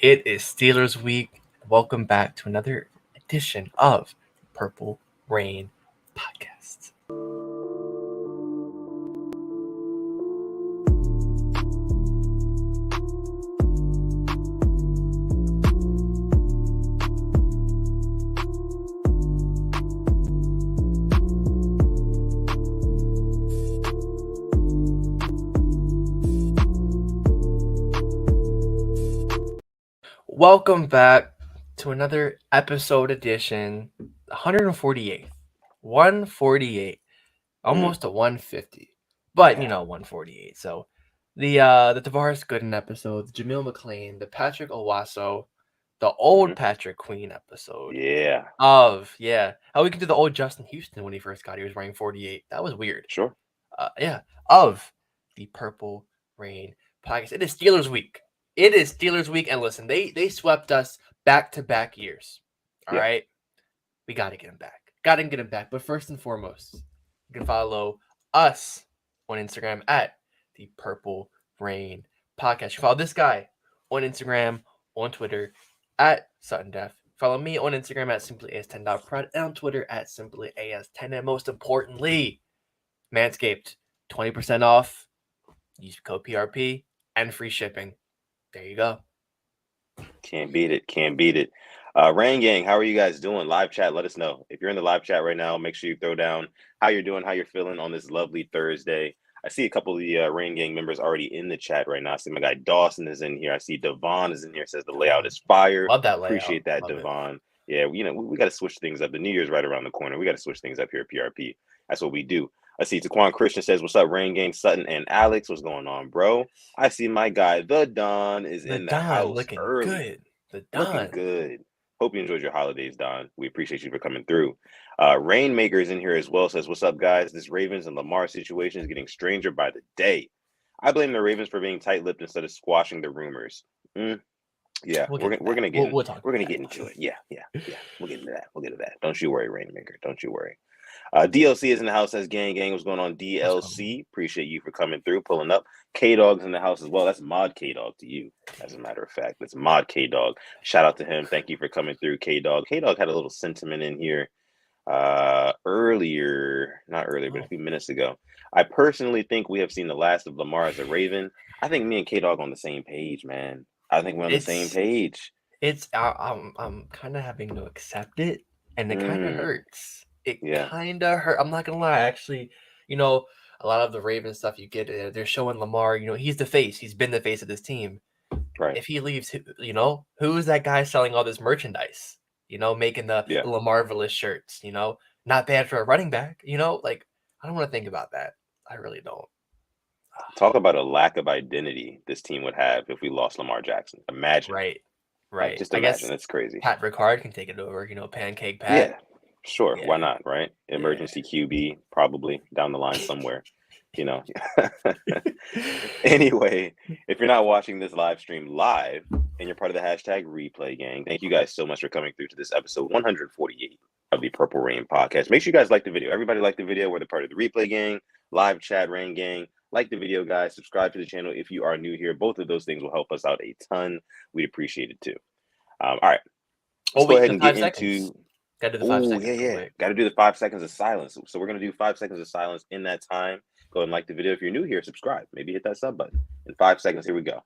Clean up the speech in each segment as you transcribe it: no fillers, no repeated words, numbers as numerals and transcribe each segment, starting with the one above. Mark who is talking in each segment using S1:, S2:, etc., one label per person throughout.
S1: It is Steelers week. Welcome back to another edition of Purple Rain Podcast. Welcome back to another episode edition, 148th. 148. Almost a 150. But, 148. So the Tavares Gooden episode, the Jamil McLean, the Patrick Owasso, the old Patrick Queen episode. How we can do the old Justin Houston when he first got here, he was wearing 48. That was weird.
S2: Sure.
S1: Of the Purple Rain Podcast. It is Steelers week. And listen, they swept us back-to-back years. All right? We got to get them back. But first and foremost, you can follow us on Instagram at the Purple Rain Podcast. You follow this guy on Instagram, on Twitter, at Sutton Def. Follow me on Instagram at simplyas10.prod and on Twitter at simplyas10. And most importantly, Manscaped, 20% off. Use code PRP and free shipping. There you go.
S2: Can't beat it. Rain Gang, how are you guys doing? Live chat, let us know. If you're in the live chat right now, make sure you throw down how you're doing, how you're feeling on this lovely Thursday. I see a couple of the Rain Gang members already in the chat right now. I see my guy Dawson is in here. I see Devon is in here. Says the layout is fire.
S1: Love that layout.
S2: Appreciate that, Devon. Yeah, we got to switch things up. The New Year's right around the corner. We got to switch things up here at PRP. That's what we do. I see Taquan Christian says, "What's up, Rain Gang, Sutton and Alex? What's going on, bro?" I see my guy, the Don, is in the house
S1: looking
S2: early.
S1: Good. The Don.
S2: Looking good. Hope you enjoyed your holidays, Don. We appreciate you for coming through. Rainmaker is in here as well. Says, "What's up, guys? This Ravens and Lamar situation is getting stranger by the day. I blame the Ravens for being tight-lipped instead of squashing the rumors." Yeah, we're gonna get into it. Yeah. We'll get into that. Don't you worry, Rainmaker. Don't you worry. DLC is in the house. Says, "Gang, what's going on, DLC? Appreciate you for coming through, pulling up. K-Dog's in the house as well. That's Mod K-Dog to you, as a matter of fact. That's Mod K-Dog. Shout out to him. Thank you for coming through, K-Dog. K-Dog had a little sentiment in here not earlier, but a few minutes ago. I personally think we have seen the last of Lamar as a Raven. I think me and K-Dog on the same page, man. I think we're on the same page.
S1: I'm kind of having to accept it, and it kind of hurts. It kind of hurt. I'm not gonna lie. Actually, a lot of the Ravens stuff you get, they're showing Lamar. He's the face. He's been the face of this team.
S2: Right.
S1: If he leaves, who is that guy selling all this merchandise? Making the Lamar-less shirts. Not bad for a running back. I don't want to think about that. I really don't.
S2: Talk about a lack of identity this team would have if we lost Lamar Jackson. Imagine.
S1: Right.
S2: Just imagine. It's crazy.
S1: Pat Ricard can take it over. Pancake Pat.
S2: Yeah. Sure. Yeah. Why not? Right. Emergency QB probably down the line somewhere. Anyway, if you're not watching this live stream live and you're part of the hashtag replay gang, thank you guys so much for coming through to this episode 148 of the Purple Rain Podcast. Make sure you guys like the video. Everybody like the video. We're the part of the replay gang, live chat, Rain Gang. Like the video, guys. Subscribe to the channel if you are new here. Both of those things will help us out a ton. We'd appreciate it too. All right. Let's go ahead and get into.
S1: Gotta do the 5 seconds.
S2: Yeah. Gotta do the 5 seconds of silence. So we're gonna do 5 seconds of silence in that time. Go ahead and like the video. If you're new here, subscribe. Maybe hit that sub button. In 5 seconds, here we go.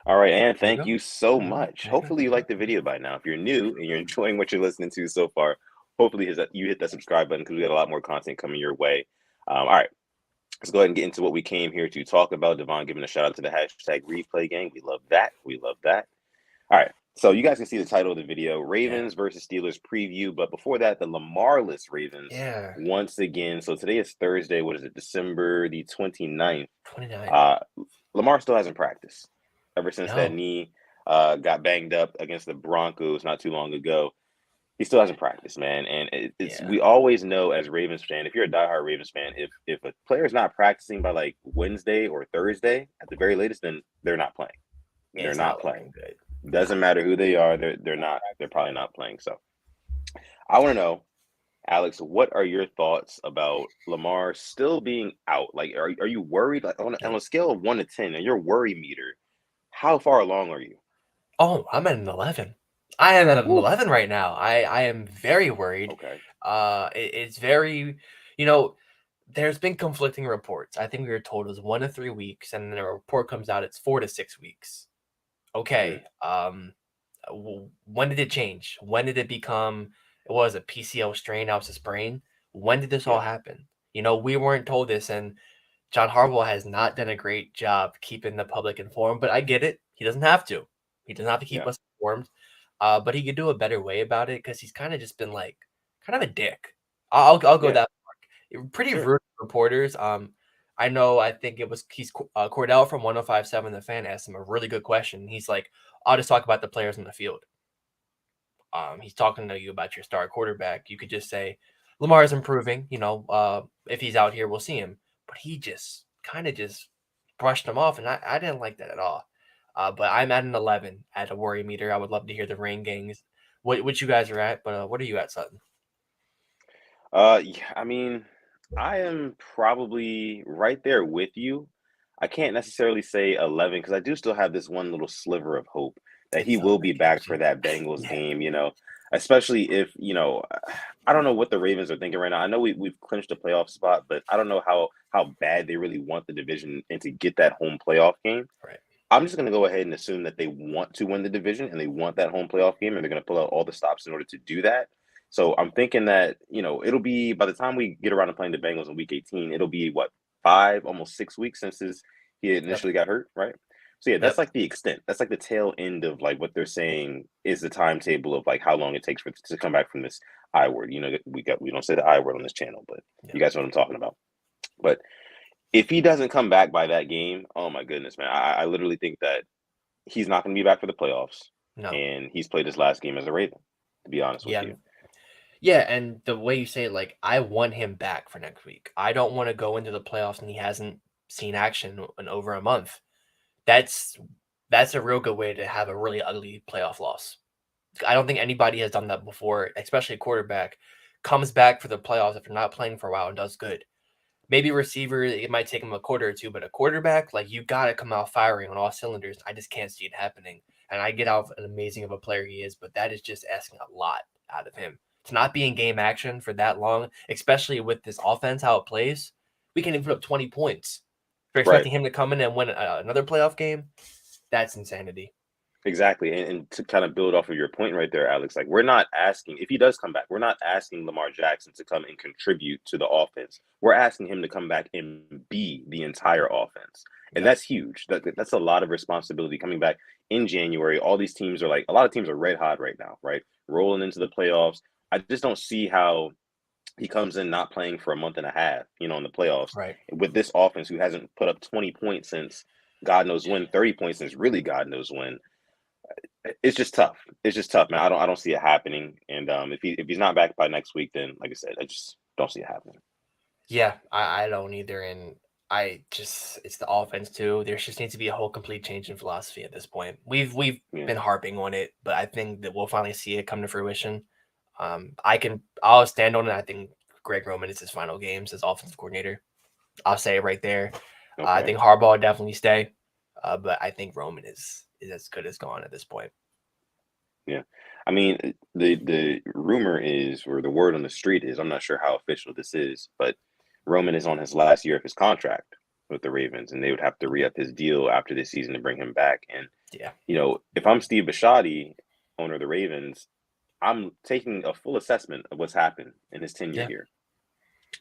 S2: All right, and thank you so much. Hopefully you like the video by now. If you're new and you're enjoying what you're listening to so far, hopefully you hit that subscribe button because we got a lot more content coming your way. All right. Let's go ahead and get into what we came here to talk about. Devon giving a shout out to the hashtag replay gang. We love that. All right. So you guys can see the title of the video, Ravens versus Steelers preview. But before that, the Lamar-less Ravens once again. So today is Thursday. What is it? December the 29th. Lamar still hasn't practiced ever since that knee got banged up against the Broncos not too long ago. He still hasn't practiced, man. And we always know as Ravens fan, if you're a diehard Ravens fan, if a player's not practicing by like Wednesday or Thursday at the very latest, then they're not playing. They're not playing. Good. Doesn't matter who they are. They're probably not playing. So I want to know, Alex, what are your thoughts about Lamar still being out? Like, are you worried? Like on a scale of 1 to 10, and your worry meter, how far along are you?
S1: Oh, I'm at an 11. I am at an
S2: Woo.
S1: 11 right now. I am very worried.
S2: Okay.
S1: It's very, you know, there's been conflicting reports. I think we were told it was 1 to 3 weeks, and then a report comes out it's 4 to 6 weeks.
S2: Hmm.
S1: Okay. When did it change? When did it become? It was a PCL strain. Now it's a sprain. When did this all
S2: Yeah.
S1: happen? We weren't told this, and John Harbaugh has not done a great job keeping the public informed. But I get it. He doesn't have to. He doesn't have to keep
S2: Yeah.
S1: us informed. But he could do a better way about it because he's kind of just been like kind of a dick. I'll go
S2: Yeah.
S1: that pretty
S2: Sure.
S1: rude reporters. I know. I think it was Cordell from 105.7 The Fan asked him a really good question. He's like, "I'll just talk about the players on the field." He's talking to you about your star quarterback. You could just say, "Lamar is improving. If he's out here, we'll see him." But he just kind of just brushed him off, and I didn't like that at all. But I'm at an 11 at a worry meter. I would love to hear the rain gangs. What you guys are at, but what are you at, Sutton?
S2: Yeah, I mean, I am probably right there with you. I can't necessarily say 11 because I do still have this one little sliver of hope that
S1: It's
S2: he will be back
S1: celebrating.
S2: for that Bengals
S1: Yeah,
S2: game, especially if, I don't know what the Ravens are thinking right now. I know we've clinched a playoff spot, but I don't know how bad they really want the division and to get that home playoff game.
S1: right.
S2: I'm just going to go ahead and assume that they want to win the division and they want that home playoff game and they're going to pull out all the stops in order to do that. So I'm thinking that, it'll be by the time we get around to playing the Bengals in week 18, it'll be what, 5, almost 6 weeks since he
S1: Yep,
S2: initially got hurt, right? So yeah, that's
S1: yep,
S2: like the extent. That's like the tail end of like what they're saying is the timetable of like how long it takes for to come back from this I word. We don't say the I word on this channel, but you
S1: yep.
S2: guys know what I'm talking about. But if he doesn't come back by that game, oh my goodness, man, I literally think that he's not going to be back for the playoffs,
S1: No,
S2: and he's played his last game as a Raven. To be honest with
S1: yeah,
S2: you,
S1: yeah. And the way you say it, like, I want him back for next week. I don't want to go into the playoffs and he hasn't seen action in over a month. That's that's a real good way to have a really ugly playoff loss. I don't think anybody has done that before, especially a quarterback comes back for the playoffs after not playing for a while and does good. Maybe receiver, it might take him a quarter or two, but a quarterback, like, you got to come out firing on all cylinders. I just can't see it happening. And I get how an amazing of a player he is, but that is just asking a lot out of him. To not be in game action for that long, especially with this offense, how it plays, we can even put up 20 points. If you're
S2: right?
S1: expecting him to come in and win another playoff game, that's insanity.
S2: Exactly. And to kind of build off of your point right there, Alex, like we're not asking if he does come back, we're not asking Lamar Jackson to come and contribute to the offense. We're asking him to come back and be the entire offense. And
S1: Yep.
S2: that's huge. That's a lot of responsibility coming back in January. All these teams are like a lot of teams are red hot right now, right? Rolling into the playoffs. I just don't see how he comes in not playing for a month and a half, in the playoffs
S1: Right.
S2: with this offense who hasn't put up 20 points since God knows when, 30 points since really God knows when. It's just tough. It's just tough, man. I don't see it happening. And if he's not back by next week, then like I said, I just don't see it happening.
S1: Yeah, I don't either. And it's the offense too. There just needs to be a whole complete change in philosophy at this point. We've
S2: Yeah.
S1: been harping on it, but I think that we'll finally see it come to fruition. I'll stand on it. I think Greg Roman is his final games as offensive coordinator. I'll say it right there. I
S2: Okay.
S1: think Harbaugh will definitely stay, but I think Roman is as good as gone at this point.
S2: Yeah. I mean, the rumor is, or the word on the street is, I'm not sure how official this is, but Roman is on his last year of his contract with the Ravens, and they would have to re-up his deal after this season to bring him back. And
S1: Yeah,
S2: if I'm Steve Bisciotti, owner of the Ravens, I'm taking a full assessment of what's happened in his tenure
S1: yeah,
S2: here.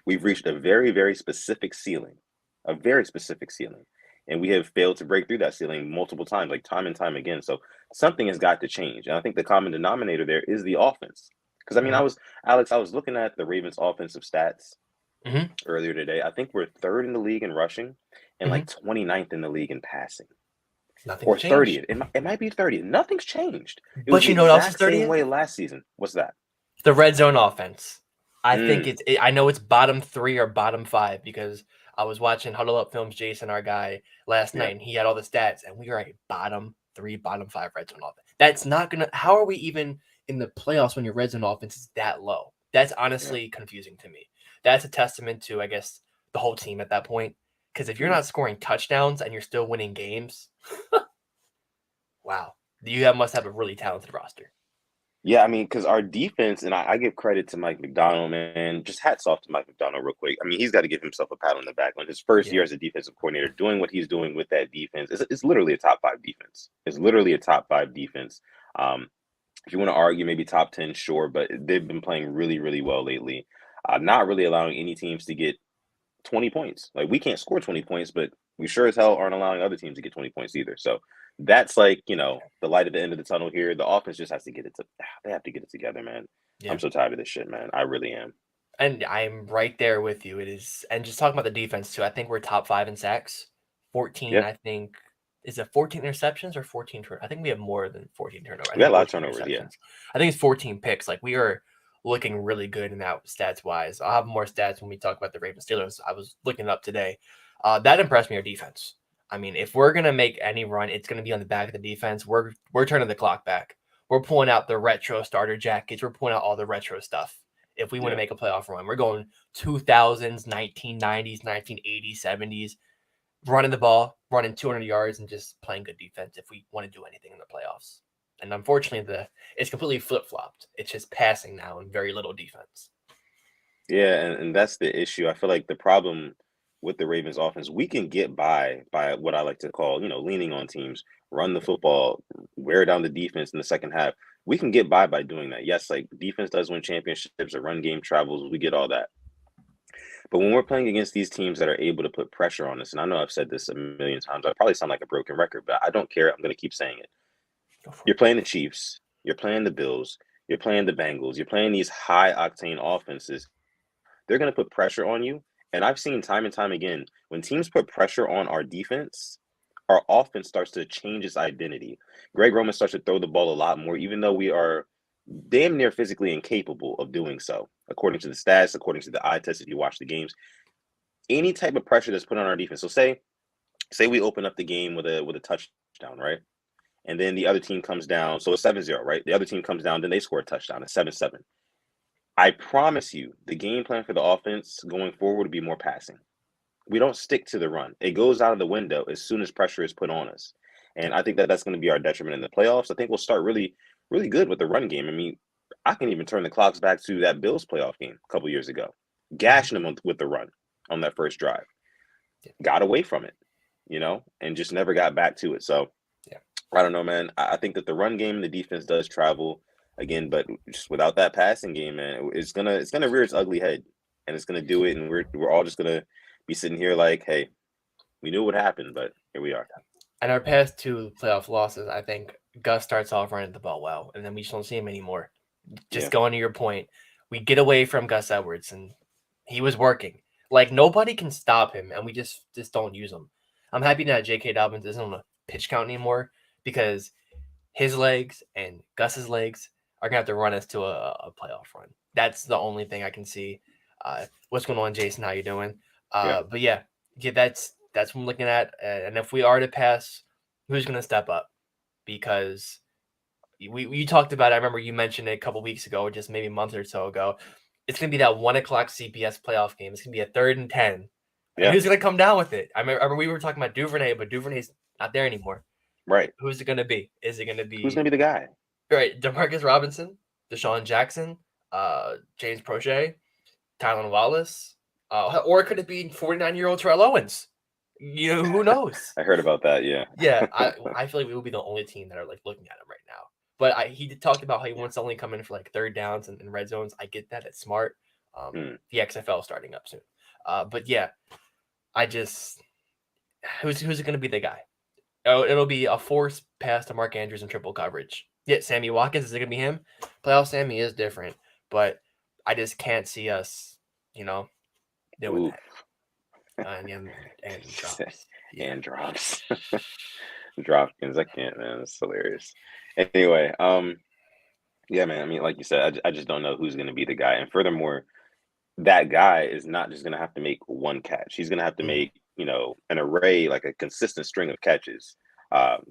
S2: We've reached a very, very specific ceiling, a very specific ceiling. And we have failed to break through that ceiling multiple times, like time and time again. So something has got to change. And I think the common denominator there is the offense. Because I mean,
S1: hmm
S2: I was looking at the Ravens offensive stats
S1: hmm
S2: earlier today. I think we're third in the league in rushing and
S1: hmm
S2: like 29th in the league in passing.
S1: nothing's
S2: Or
S1: changed.
S2: 30th. It might be 30th. Nothing's changed. It was
S1: But
S2: the
S1: you know what else is
S2: exact same
S1: 30th?
S2: way last season. What's that?
S1: The red zone offense. I think
S2: Mm,
S1: I know it's bottom three or bottom five because I was watching Huddle Up Films, Jason, our guy, last
S2: yeah.
S1: night, and he had all the stats, and we are a bottom three, bottom five red zone offense. That's not gonna. How are we even in the playoffs when your red zone offense is that low? That's honestly confusing to me. That's a testament to, I guess, the whole team at that point. Because if you're not scoring touchdowns and you're still winning games, wow, must have a really talented roster.
S2: Yeah, I mean, because our defense, and I give credit to Mike Macdonald, man. Just hats off to Mike Macdonald real quick. I mean, he's got to give himself a pat on the back on his first year as a defensive coordinator, doing what he's doing with that defense. It's literally a top 5 defense. It's literally a top 5 defense. If you want to argue maybe top 10, sure, but they've been playing really, really well lately. Not really allowing any teams to get 20 points. Like, we can't score 20 points, but we sure as hell aren't allowing other teams to get 20 points either. So that's like, the light at the end of the tunnel here. The offense just has to they have to get it together, man. Yeah. I'm so tired of this shit, man. I really am.
S1: And I'm right there with you. It is, and just talking about the defense too, I think we're top 5 in sacks. 14, I think. Is it 14 interceptions or 14 turnovers? I think we have more than 14 turnovers.
S2: We got a lot of turnovers, yeah.
S1: I think it's 14 picks. Like, we are looking really good in that stats-wise. I'll have more stats when we talk about the Ravens Steelers. I was looking it up today. That impressed me, our defense. I mean, if we're going to make any run, it's going to be on the back of the defense. We're turning the clock back. We're pulling out the retro starter jackets. We're pulling out all the retro stuff. If we want to make a playoff run, we're going 2000s, 1990s, 1980s, 70s, running the ball, running 200 yards, and just playing good defense if we want to do anything in the playoffs. And unfortunately, it's completely flip-flopped. It's just passing now and very little defense.
S2: Yeah, and that's the issue. I feel like the problem with the Ravens offense, we can get by what I like to call, leaning on teams, run the football, wear down the defense in the second half. We can get by doing that. Yes, like, defense does win championships, a run game travels, we get all that. But when we're playing against these teams that are able to put pressure on us, and I know I've said this a million times, I probably sound like a broken record, but I don't care. I'm going to keep saying it. You're playing the Chiefs, you're playing the Bills, you're playing the Bengals, you're playing these high-octane offenses. They're going to put pressure on you. And I've seen time and time again, when teams put pressure on our defense, our offense starts to change its identity. Greg Roman starts to throw the ball a lot more, even though we are damn near physically incapable of doing so, according to the stats, according to the eye test, if you watch the games. Any type of pressure that's put on our defense. So say we open up the game with a touchdown, right? And then the other team comes down. So it's 7-0, right? The other team comes down, then they score a touchdown. It's 7-7. I promise you, the game plan for the offense going forward would be more passing. We don't stick to the run. It goes out of the window as soon as pressure is put on us. And I think that's going to be our detriment in the playoffs. I think we'll start really, really good with the run game. I mean, I can even turn the clocks back to that Bills playoff game a couple years ago. Gashing them with the run on that first drive. Got away from it, and just never got back to it. So, I don't know, man. I think that the run game and the defense does travel again, but just without that passing game, man, it's gonna rear its ugly head, and it's gonna do it, and we're all just gonna be sitting here like, hey, we knew what happened, but here we are.
S1: And our past 2 playoff losses, I think Gus starts off running the ball well, and then we just don't see him anymore. Just going to your point, we get away from Gus Edwards, and he was working. Like, nobody can stop him, and we just don't use him. I'm happy that J.K. Dobbins isn't on a pitch count anymore, because his legs and Gus's legs are going to have to run us to a playoff run. That's the only thing I can see. What's going on, Jason? How you doing? But yeah, that's what I'm looking at. And if we are to pass, who's going to step up? Because we talked about it. I remember you mentioned it a couple weeks ago, or just maybe a month or so ago. It's going to be that 1 o'clock CBS playoff game. It's going to be a 3rd and 10. And who's going to come down with it? I remember we were talking about Duvernay, but Duvernay's not there anymore.
S2: Right.
S1: Who's it going to be? Is it going to be...
S2: Who's going to be the guy?
S1: Right. Demarcus Robinson, Deshaun Jackson, James Prochet, Tylan Wallace, or could it be 49-year-old Terrell Owens? Who knows?
S2: I heard about that, yeah.
S1: Yeah, I feel like we will be the only team that are, like, looking at him right now. But he talked about how he wants to only come in for, like, 3rd downs and red zones. I get that. It's smart. The XFL is starting up soon. But, yeah, who's it going to be the guy? Oh, it'll be a force pass to Mark Andrews in triple coverage. Yeah, Sammy Watkins, is it going to be him? Playoff Sammy is different, but I just can't see us, doing that. And drops.
S2: And drops. Dropkins, I can't, man. It's hilarious. Anyway, yeah, man. I mean, like you said, I just don't know who's going to be the guy. And furthermore, that guy is not just going to have to make one catch. He's going to have to make, an array, like a consistent string of catches,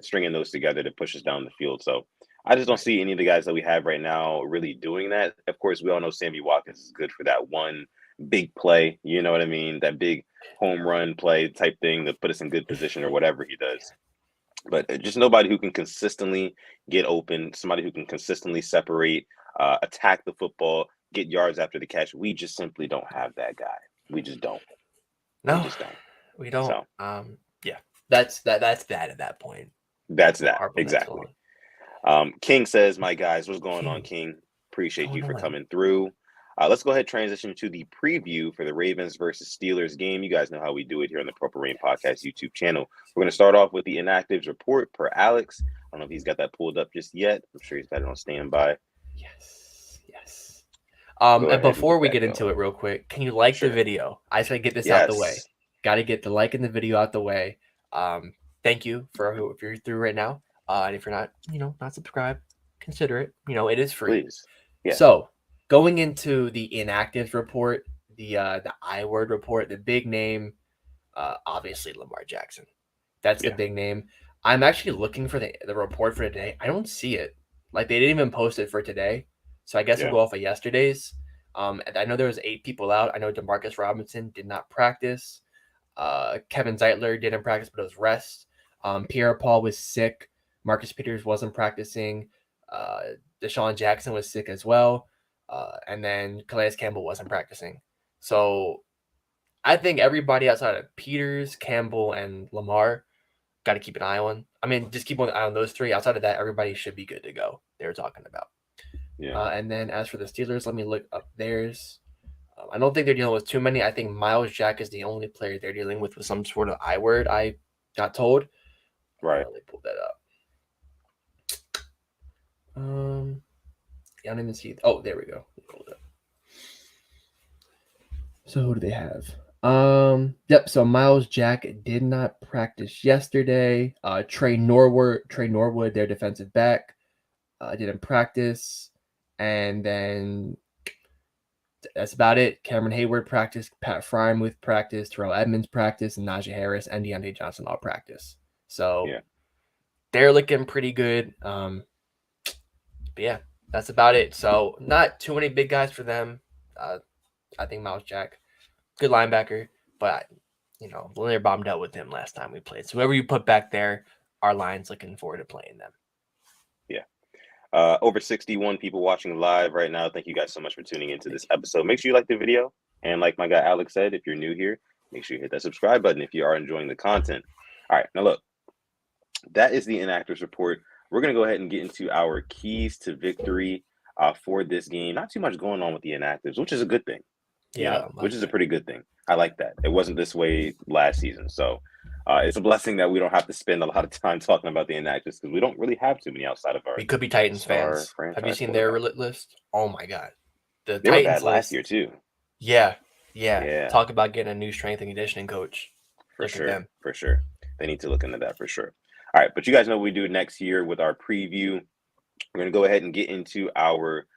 S2: stringing those together to push us down the field. So I just don't see any of the guys that we have right now really doing that. Of course, we all know Sammy Watkins is good for that one big play. You know what I mean? That big home run play type thing to put us in good position or whatever he does. But just nobody who can consistently get open, somebody who can consistently separate, attack the football, get yards after the catch. We just simply don't have that guy. We just don't. We
S1: No,
S2: just don't.
S1: we don't.
S2: So
S1: Yeah, that's that. That's that at that point.
S2: that's that.
S1: Harp on that
S2: Exactly.
S1: song.
S2: King says, my guys, what's going on,
S1: King,
S2: King? Appreciate you
S1: going
S2: for
S1: on.
S2: coming through. Let's go ahead and transition to the preview for the Ravens versus Steelers game. You guys know how we do it here on the Purple Rain Podcast YouTube channel. We're going to start off with the inactives report per Alex. I don't know if he's got that pulled up just yet. I'm sure he's got it on standby.
S1: Yes. And before we
S2: get
S1: get into it real quick, can you like the video? I just gotta get this out the way. Got to get the like in the video out the way. Thank you if you're through right now. And if you're not, not subscribed, consider it. It is free.
S2: Please. Yeah.
S1: So going into the inactives report, the I word report, the big name, obviously Lamar Jackson. That's the big name. I'm actually looking for the report for today. I don't see it. Like they didn't even post it for today. So I guess we'll go off of yesterday's. And I know there was 8 people out. I know Demarcus Robinson did not practice. Kevin Zeitler didn't practice, but it was rest. Pierre-Paul was sick. Marcus Peters wasn't practicing. Deshaun Jackson was sick as well. And then Calais Campbell wasn't practicing. So I think everybody outside of Peters, Campbell, and Lamar got to keep an eye on. I mean, just keep an eye on those 3. Outside of that, everybody should be good to go. They were talking about.
S2: Yeah.
S1: And then as for the Steelers, let me look up theirs. I don't think they're dealing with too many. I think Miles Jack is the only player they're dealing with some sort of I word, I got told.
S2: Right.
S1: Let me pull that up. I don't even see. Oh, there we go. Pull it up. So who do they have? Yep. So Miles Jack did not practice yesterday. Trey Norwood, their defensive back, didn't practice, and then that's about it. Cameron Hayward practiced, Pat Frymuth practiced, Terrell Edmonds practiced, and Najee Harris and Deontay Johnson all practice. So they're looking pretty good. But yeah, that's about it. So not too many big guys for them. I think Miles Jack, good linebacker, but Leonard Baum dealt with him last time we played. So whoever you put back there, our line's looking forward to playing them.
S2: Yeah. Over 61 people watching live right now. Thank you guys so much for tuning into this episode. Make sure you like the video. And like my guy Alex said, if you're new here, make sure you hit that subscribe button if you are enjoying the content. All right. Now, look, that is the inactives report. We're going to go ahead and get into our keys to victory for this game. Not too much going on with the inactives, which is a good thing. Which is a pretty good thing. I like that. It wasn't this way last season. So it's a blessing that we don't have to spend a lot of time talking about the inactives because we don't really have too many outside of our.
S1: We could be Titans fans. Have you seen their list? Oh my God,
S2: they Titans were bad last year too.
S1: Yeah. Talk about getting a new strength and conditioning coach.
S2: For sure. They need to look into that for sure. All right, but you guys know what we do next year with our preview. We're going to go ahead and get into our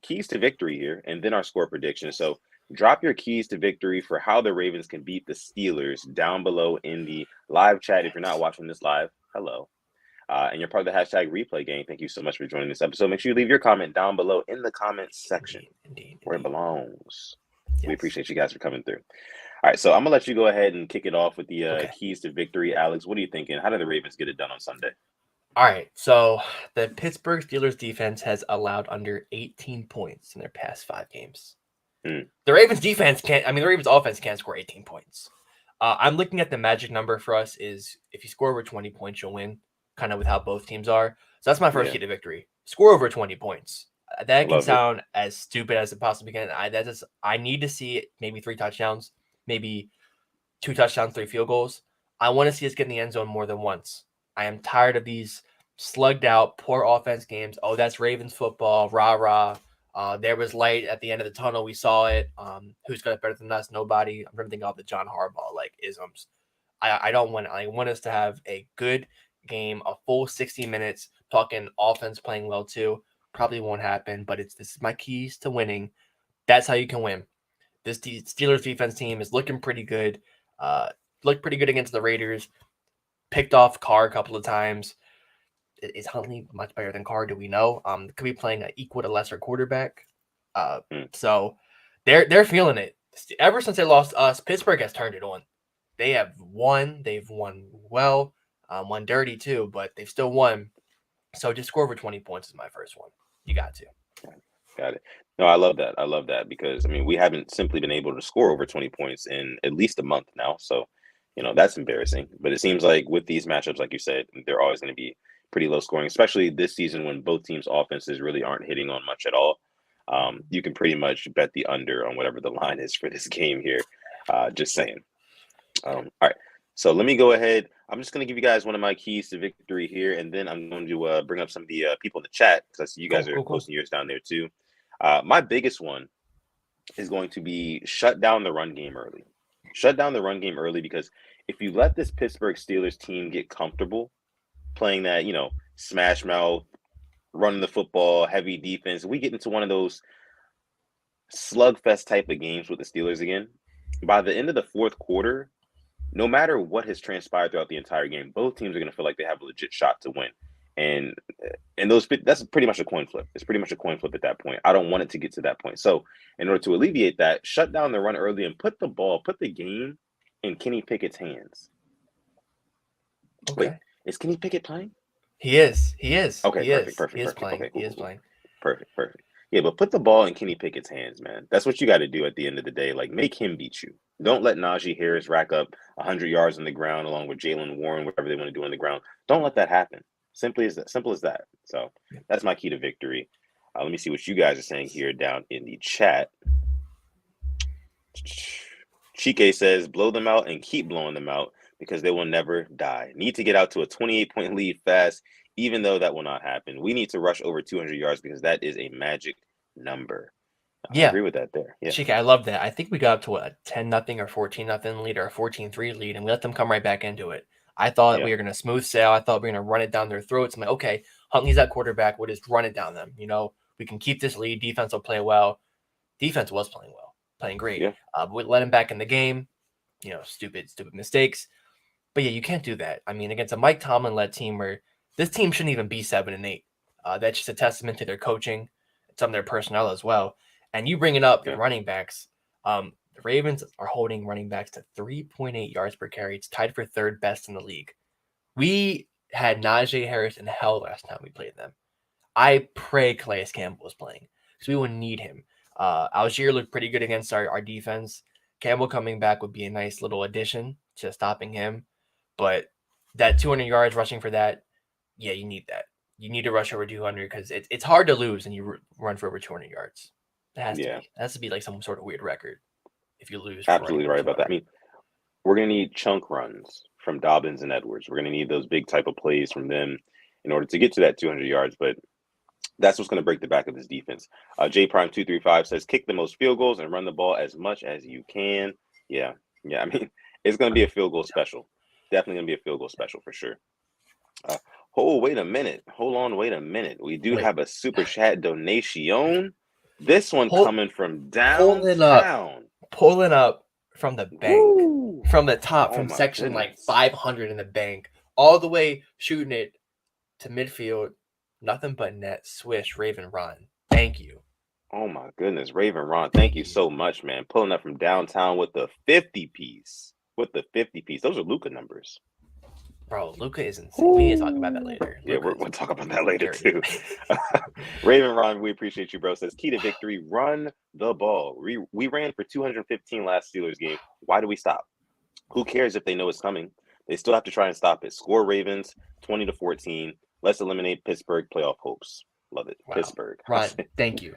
S2: keys to victory here and then our score prediction. So drop your keys to victory for how the Ravens can beat the Steelers down below in the live chat. If you're not watching this live, hello. And you're part of the hashtag replay gang. Thank you so much for joining this episode. Make sure you leave your comment down below in the comments section where it belongs. Yes. We appreciate you guys for coming through. All right, so I'm going to let you go ahead and kick it off with the keys to victory. Alex, what are you thinking? How do the Ravens get it done on Sunday?
S1: All right, so the Pittsburgh Steelers defense has allowed under 18 points in their past 5 games. The Ravens defense the Ravens offense can't score 18 points. I'm looking at the magic number for us is if you score over 20 points, you'll win, kind of with how both teams are. So that's my first key to victory. Score over 20 points. That can sound as stupid as it possibly can. I need to see maybe 3 touchdowns, maybe 2 touchdowns, 3 field goals. I want to see us get in the end zone more than once. I am tired of these slugged out, poor offense games. Oh, that's Ravens football, rah-rah. There was light at the end of the tunnel. We saw it. Who's got it better than us? Nobody. I'm trying to think of the John Harbaugh isms. I don't want. I want us to have a good game, a full 60 minutes. Talking offense playing well too. Probably won't happen, but this is my keys to winning. That's how you can win. This Steelers defense team is looking pretty good. Looked pretty good against the Raiders. Picked off Carr a couple of times. Is Huntley much better than Carr? Do we know? Could be playing an equal to lesser quarterback. So they're feeling it. Ever since they lost us, Pittsburgh has turned it on. They have won. They've won well. Won dirty too, but they've still won. So just score over 20 points is my first one. You got to.
S2: Got it. No, I love that. I love that because I mean we haven't simply been able to score over 20 points in at least a month now. So, that's embarrassing. But it seems like with these matchups, like you said, they're always going to be pretty low scoring, especially this season when both teams' offenses really aren't hitting on much at all. You can pretty much bet the under on whatever the line is for this game here. Just saying. All right. So let me go ahead. I'm just going to give you guys one of my keys to victory here, and then I'm going to bring up some of the people in the chat because I see you guys are posting yours down there too. My biggest one is going to be shut down the run game early. Shut down the run game early because if you let this Pittsburgh Steelers team get comfortable playing that, smash mouth, running the football, heavy defense, we get into one of those slugfest type of games with the Steelers again. By the end of the fourth quarter, no matter what has transpired throughout the entire game, both teams are going to feel like they have a legit shot to win. And that's pretty much a coin flip. It's pretty much a coin flip at that point. I don't want it to get to that point. So in order to alleviate that, shut down the run early and put the game in Kenny Pickett's hands.
S1: Okay.
S2: Wait, is Kenny Pickett playing?
S1: He is.
S2: Okay, perfect.
S1: He is
S2: Perfect.
S1: playing.
S2: Okay, cool,
S1: He is
S2: cool.
S1: playing.
S2: Perfect. Yeah, but put the ball in Kenny Pickett's hands, man. That's what you got to do at the end of the day. Like, make him beat you. Don't let Najee Harris rack up 100 yards on the ground along with Jalen Warren, whatever they want to do on the ground. Don't let that happen. Simple as that. So that's my key to victory. Let me see what you guys are saying here down in the chat. Chike says, blow them out and keep blowing them out because they will never die. Need to get out to a 28-point lead fast, even though that will not happen. We need to rush over 200 yards because that is a magic number. I agree with that there. Yeah.
S1: Chike, I love that. I think we got up to a 10-0 or 14-0 lead or a 14-3 lead, and we let them come right back into it. I thought we were going to smooth sail. I thought we were going to run it down their throats. I'm like, okay, Huntley's that quarterback. We'll just run it down them. We can keep this lead. Defense will play well. Defense was playing well, playing great.
S2: Yeah.
S1: We let him back in the game. Stupid mistakes. But yeah, you can't do that. I mean, against a Mike Tomlin-led team where this team shouldn't even be 7-8. That's just a testament to their coaching, some of their personnel as well. And you bringing up the running backs. The Ravens are holding running backs to 3.8 yards per carry. It's tied for third best in the league. We had Najee Harris in hell last time we played them. I pray Calais Campbell was playing because we would need him. Algier looked pretty good against our defense. Campbell coming back would be a nice little addition to stopping him. But that 200 yards rushing for that, yeah, you need that. You need to rush over 200 because it's hard to lose and you run for over 200 yards. It has to be. It has to be like some sort of weird record if you lose.
S2: Absolutely right about that. I mean, we're going to need chunk runs from Dobbins and Edwards. We're going to need those big type of plays from them in order to get to that 200 yards. But that's what's going to break the back of this defense. J Prime 235 says, kick the most field goals and run the ball as much as you can. Yeah. I mean, it's going to be a field goal special. Definitely going to be a field goal special for sure. Wait a minute. Hold on. Wait a minute. We do have a super chat donation. This one coming from downtown.
S1: Pulling up from the bank, from the top, from section like 500 in the bank, all the way shooting it to midfield. Nothing but net. Swish, Raven Ron. Thank you.
S2: Oh my goodness, Raven Ron. Thank you so much, man. Pulling up from downtown with the 50 piece. Those are Luka numbers.
S1: Bro, Luka is insane. We need to talk about that later.
S2: Yeah, we'll talk about that later too. Raven Ron, we appreciate you, bro. Says key to victory: run the ball. We ran for 215 last Steelers game. Why do we stop? Who cares if they know it's coming? They still have to try and stop it. Score Ravens 20-14. Let's eliminate Pittsburgh playoff hopes. Love it, wow. Pittsburgh.
S1: Ron, thank you.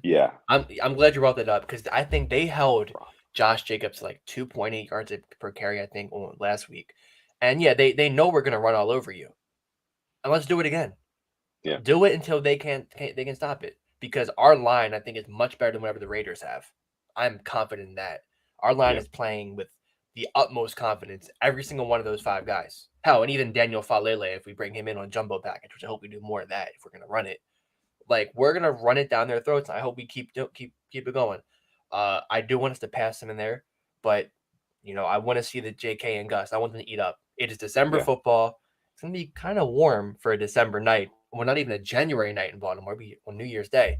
S2: Yeah,
S1: I'm glad you brought that up because I think they held Josh Jacobs like 2.8 yards per carry. I think last week. And yeah, they know we're gonna run all over you, and let's do it again.
S2: Yeah,
S1: do it until they can stop it because our line I think is much better than whatever the Raiders have. I'm confident in that. Our line is playing with the utmost confidence. Every single one of those 5 guys. Hell, and even Daniel Falele if we bring him in on jumbo package, which I hope we do more of that if we're gonna run it. Like we're gonna run it down their throats. And I hope we keep it going. I do want us to pass them in there, but I want to see the JK and Gus. I want them to eat up. It is December football. It's gonna be kind of warm for a December night. Well, not even a January night in Baltimore. It'll be on New Year's Day.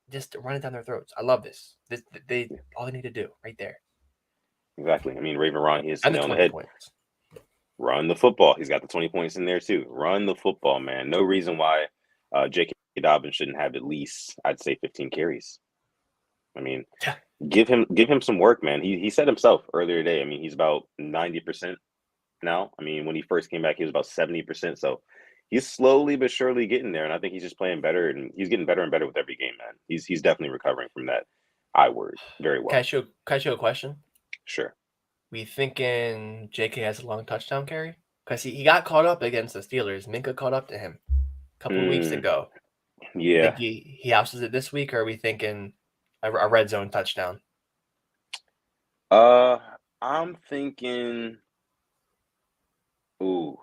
S1: Just run it down their throats. I love this. They all they need to do right there.
S2: Exactly. I mean, Raven Ron, he's
S1: And the
S2: on the
S1: 20
S2: head.
S1: points.
S2: Run the football. He's got the 20 points in there too. Run the football, man. No reason why J.K. Dobbins shouldn't have at least, I'd say, 15 carries. I mean,
S1: Yeah.
S2: give him some work, man. He said himself earlier today. I mean, he's about 90% now. I mean, when he first came back, he was about 70%. So he's slowly but surely getting there, and I think he's just playing better, and he's getting better and better with every game, man. He's definitely recovering from that I word very well.
S1: Can I show a question?
S2: Sure.
S1: We thinking JK has a long touchdown carry? Because he got caught up against the Steelers. Minka caught up to him a couple of weeks ago.
S2: Yeah.
S1: Think he houses it this week, or are we thinking a red zone touchdown?
S2: I'm thinking. Ooh,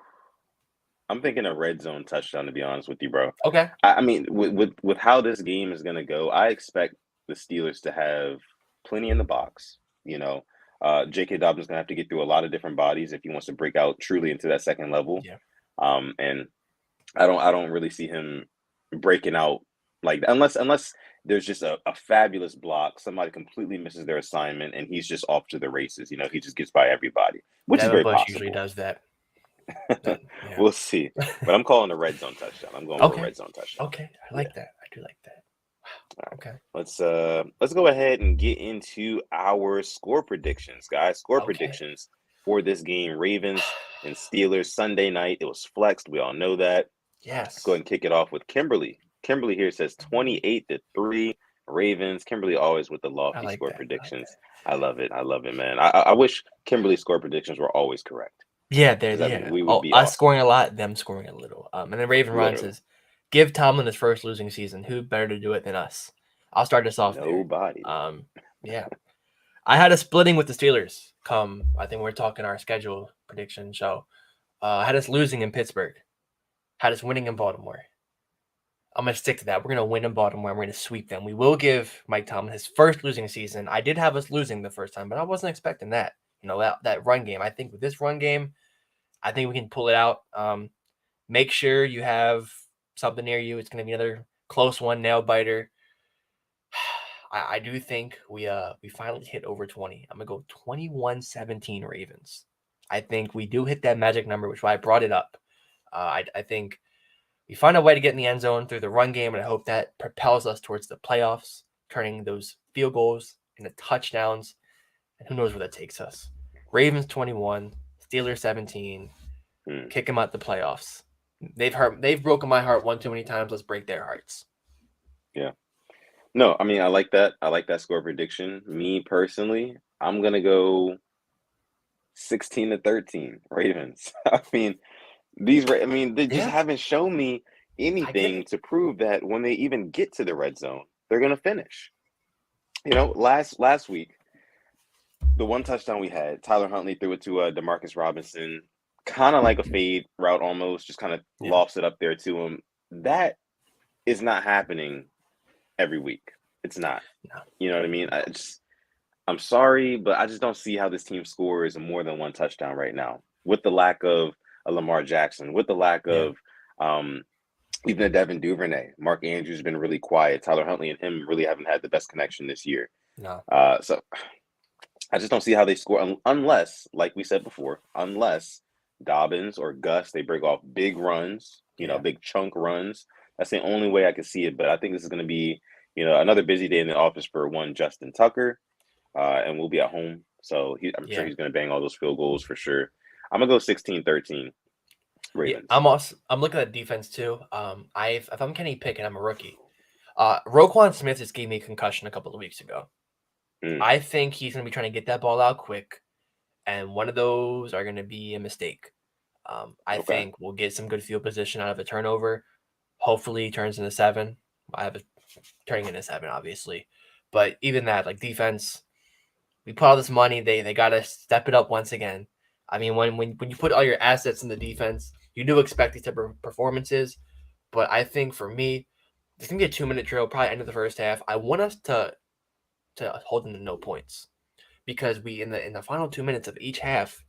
S2: I'm thinking a red zone touchdown. To be honest with you, bro.
S1: Okay.
S2: I mean, with how this game is gonna go, I expect the Steelers to have plenty in the box. You know, J.K. Dobbins gonna have to get through a lot of different bodies if he wants to break out truly into that second level.
S1: Yeah.
S2: And I don't really see him breaking out like unless there's just a fabulous block, somebody completely misses their assignment, and he's just off to the races. You know, he just gets by everybody, which
S1: Devin
S2: is very
S1: Bush
S2: possible.
S1: usually does that.
S2: Yeah. We'll see, but I'm calling a red zone touchdown. I'm going for a red zone touchdown.
S1: Okay, I like that. I do like that.
S2: Right.
S1: Okay,
S2: let's go ahead and get into our score predictions, guys. Score predictions for this game: Ravens and Steelers Sunday night. It was flexed. We all know that.
S1: Yes.
S2: Let's go ahead and kick it off with Kimberly. Kimberly here says 28-3 Ravens. Kimberly always with the lofty score predictions. I love it. I love it, man. I wish Kimberly's score predictions were always correct.
S1: Yeah, they're
S2: we would be
S1: us
S2: awesome.
S1: scoring a lot, them scoring a little. And then Raven Ron says, "Give Tomlin his first losing season. Who better to do it than us?" I'll start this off.
S2: Nobody.
S1: Yeah, I had a splitting with the Steelers. I think we're talking our schedule prediction show. I had us losing in Pittsburgh. Had us winning in Baltimore. I'm going to stick to that. We're going to win in Baltimore, and we're going to sweep them. We will give Mike Tomlin his first losing season. I did have us losing the first time, but I wasn't expecting that. You know, that run game. I think with this run game, I think we can pull it out. Make sure you have something near you. It's going to be another close one, nail biter. I do think we finally hit over 20. I'm going to go 21-17 Ravens. I think we do hit that magic number, which is why I brought it up. I think we find a way to get in the end zone through the run game, and I hope that propels us towards the playoffs, turning those field goals into touchdowns, and who knows where that takes us. Ravens 21, Steelers 17, kick them out the playoffs. They've broken my heart one too many times. Let's break their hearts.
S2: Yeah. No, I mean, I like that. I like that score prediction. Me personally, I'm going to go 16-13 Ravens. I mean, they just haven't shown me anything to prove that when they even get to the red zone, they're going to finish. You know, last week, the one touchdown we had, Tyler Huntley threw it to Demarcus Robinson, kind of like a fade route almost, just kind of lofts it up there to him. That is not happening every week. It's not. No. You know what I mean? I'm sorry, but I just don't see how this team scores more than one touchdown right now with the lack of a Lamar Jackson, with the lack of even a Devin Duvernay. Mark Andrews has been really quiet. Tyler Huntley and him really haven't had the best connection this year.
S1: No.
S2: So I just don't see how they score unless, like we said before, unless Dobbins or Gus, they break off big runs, big chunk runs. That's the only way I could see it. But I think this is going to be, another busy day in the office for one Justin Tucker, and we'll be at home. So I'm sure he's going to bang all those field goals for sure. I'm going to go 16-13 Ravens.
S1: Yeah, I'm looking at defense too. If I'm Kenny Pickett, I'm a rookie. Roquan Smith just gave me a concussion a couple of weeks ago. I think he's going to be trying to get that ball out quick, and one of those are going to be a mistake. I think we'll get some good field position out of a turnover. Hopefully, he turns into 7. I have it turning into 7, obviously, but even that, like defense, we put all this money. They got to step it up once again. I mean, when you put all your assets in the defense, you do expect these type of performances. But I think for me, it's gonna be a 2-minute drill, probably end of the first half. I want us to hold them to no points because we in the final 2 minutes of each half,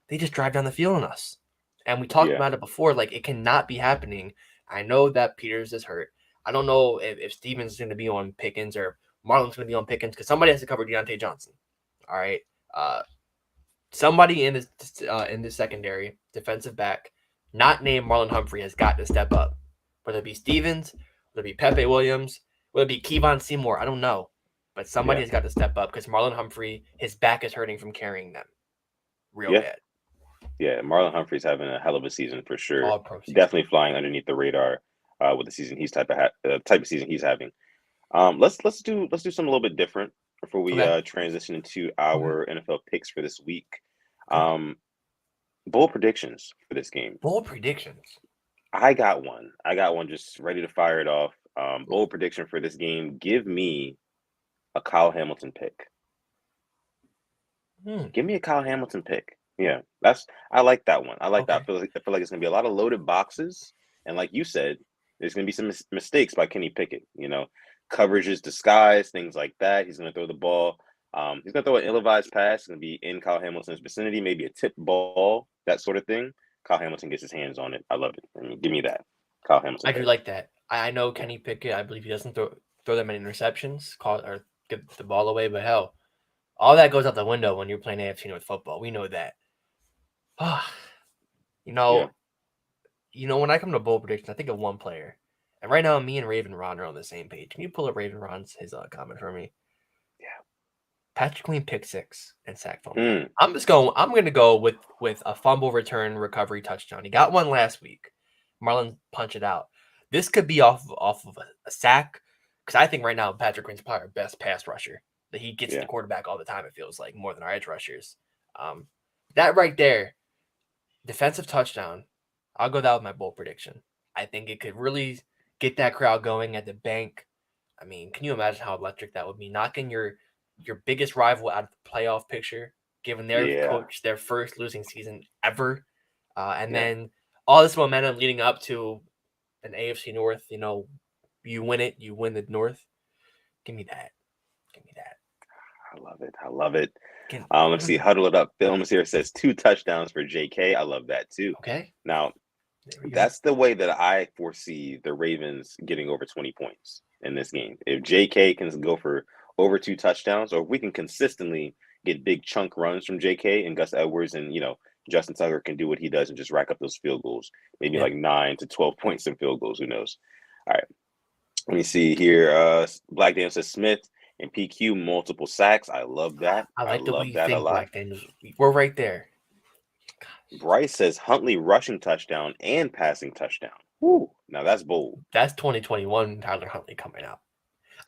S1: they just drive down the field on us. And we talked
S2: Yeah.
S1: about it before. Like, it cannot be happening. I know that Peters is hurt. I don't know if Stevens is going to be on Pickens or Marlon's going to be on Pickens because somebody has to cover Deontay Johnson. All right. Somebody in this secondary, defensive back, not named Marlon Humphrey, has got to step up. Whether it be Stevens, whether it be Pepe Williams, whether it be Kevon Seymour, I don't know. But somebody has got to step up because Marlon Humphrey, his back is hurting from carrying them real bad.
S2: Yeah, Marlon Humphrey's having a hell of a season for sure.
S1: All pro season.
S2: Definitely flying underneath the radar with the season type of season he's having. Let's do something a little bit different before we transition into our NFL picks for this week. Bowl predictions for this game.
S1: Bowl predictions.
S2: I got one just ready to fire it off. Bowl prediction for this game. Give me a Kyle Hamilton pick. Give me a Kyle Hamilton pick. Yeah, I like that one. I like that. I feel like it's gonna be a lot of loaded boxes, and like you said, there's gonna be some mistakes by Kenny Pickett. You know, coverages, disguise, things like that. He's gonna throw the ball. He's gonna throw an ill-advised pass. It's gonna be in Kyle Hamilton's vicinity, maybe a tip ball, that sort of thing. Kyle Hamilton gets his hands on it. I love it. I mean, give me that, Kyle Hamilton.
S1: I do like that. I know Kenny Pickett. I believe he doesn't throw that many interceptions, or give the ball away. But hell, all that goes out the window when you're playing AFC North football. We know that. You know, when I come to bowl predictions, I think of one player. And right now, me and Raven Ron are on the same page. Can you pull up Raven Ron's comment for me?
S2: Yeah.
S1: Patrick Queen pick 6 and sack fumble. I'm going to go with a fumble return recovery touchdown. He got one last week. Marlon punch it out. This could be off of a sack because I think right now Patrick Queen's probably our best pass rusher. That he gets the quarterback all the time. It feels like more than our edge rushers. That right there, defensive touchdown. I'll go that with my bold prediction. I think it could really get that crowd going at the bank. I mean, can you imagine how electric that would be? Knocking your biggest rival out of the playoff picture, giving their coach their first losing season ever, and then all this momentum leading up to an AFC North. You know, you win it, you win the North. Give me that.
S2: I love it. Let's see. Huddle It Up Films here says 2 touchdowns for JK. I love that too.
S1: Okay.
S2: Now, that's the way that I foresee the Ravens getting over 20 points in this game. If JK can go for over 2 touchdowns, or if we can consistently get big chunk runs from JK and Gus Edwards, and Justin Tucker can do what he does and just rack up those field goals, maybe like 9 to 12 points in field goals. Who knows? All right. Let me see here. Black Dan says Smith and PQ multiple sacks. I love that.
S1: I like the way you think, Black Dan. We're right there.
S2: Bryce says Huntley rushing touchdown and passing touchdoam. Woo. Now that's bold.
S1: That's 2021 Tyler Huntley coming out.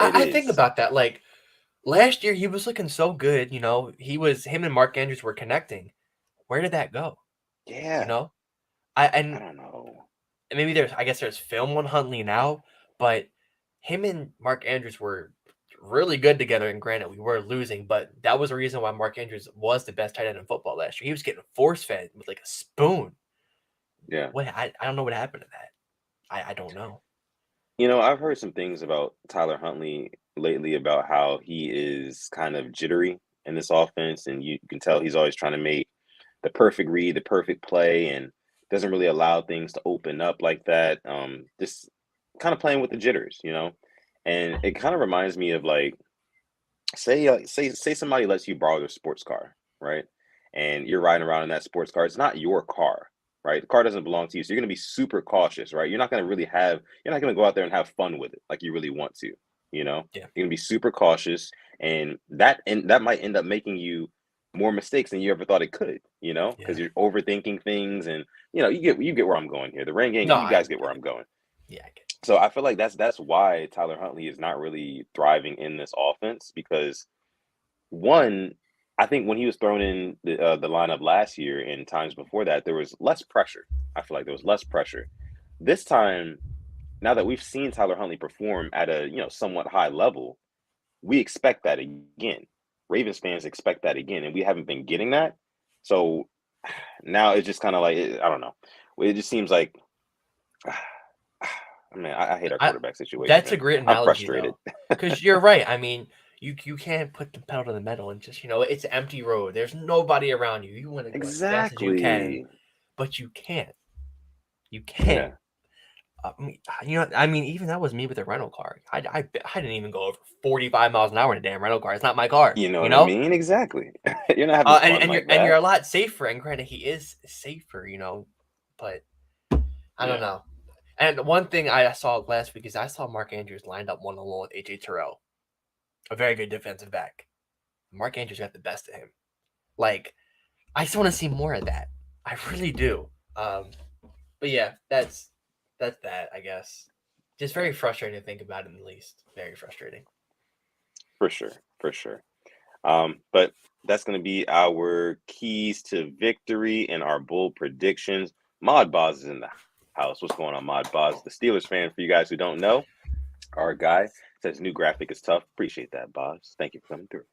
S1: I think about that. Like last year, he was looking so good. Him and Mark Andrews were connecting. Where did that go?
S2: Yeah.
S1: I
S2: don't know.
S1: Maybe there's film on Huntley now, but him and Mark Andrews were really good together. And granted, we were losing, but that was the reason why Mark Andrews was the best tight end in football last year. He was getting force fed with like a spoon.
S2: Yeah.
S1: I don't know what happened to that. I don't know.
S2: I've heard some things about Tyler Huntley lately about how he is kind of jittery in this offense, and you can tell he's always trying to make the perfect read, the perfect play, and doesn't really allow things to open up like that. Just kind of playing with the jitters, And it kind of reminds me of like, say somebody lets you borrow their sports car, right? And you're riding around in that sports car. It's not your car, right? The car doesn't belong to you. So you're going to be super cautious, right? You're not going to go out there and have fun with it like you really want to, You're going to be super cautious, and that might end up making you more mistakes than you ever thought it could, because you're overthinking things, and you get where I'm going here. The rain game, you guys get where I'm going.
S1: Yeah, I get it.
S2: So I feel like that's why Tyler Huntley is not really thriving in this offense, because one, I think when he was thrown in the lineup last year and times before that, there was less pressure. I feel like there was less pressure. This time, now that we've seen Tyler Huntley perform at a somewhat high level, we expect that again. Ravens fans expect that again, and we haven't been getting that. So now it's just kind of like, I don't know. It just seems like, I hate our quarterback situation.
S1: That's a great analogy.
S2: I'm frustrated
S1: because you're right. I mean, you can't put the pedal to the metal and just it's an empty road. There's nobody around you. You want to go as fast as you can. but you can't. You
S2: Yeah.
S1: can't. Even that was me with a rental car. I didn't even go over 45 miles an hour in a damn rental car. It's not my car,
S2: You know
S1: you
S2: what I
S1: know.
S2: mean? Exactly. You're not having fun like
S1: And you're
S2: that.
S1: a lot safer. And granted, he is safer, but I don't
S2: Yeah.
S1: know. And one thing I saw last week is I saw Mark Andrews lined up 1-on-1 with AJ Terrell, a very good defensive back. Mark Andrews got the best of him. Like, I just want to see more of that. I really do. But yeah, that's that, I guess. Just very frustrating to think about, at least. Very frustrating.
S2: For sure. For sure. But that's going to be our keys to victory and our bold predictions. Mod Boz is in the house. What's going on, Mod Boz? The Steelers fan, for you guys who don't know, our guy says new graphic is tough. Appreciate that, Boz. Thank you for coming through.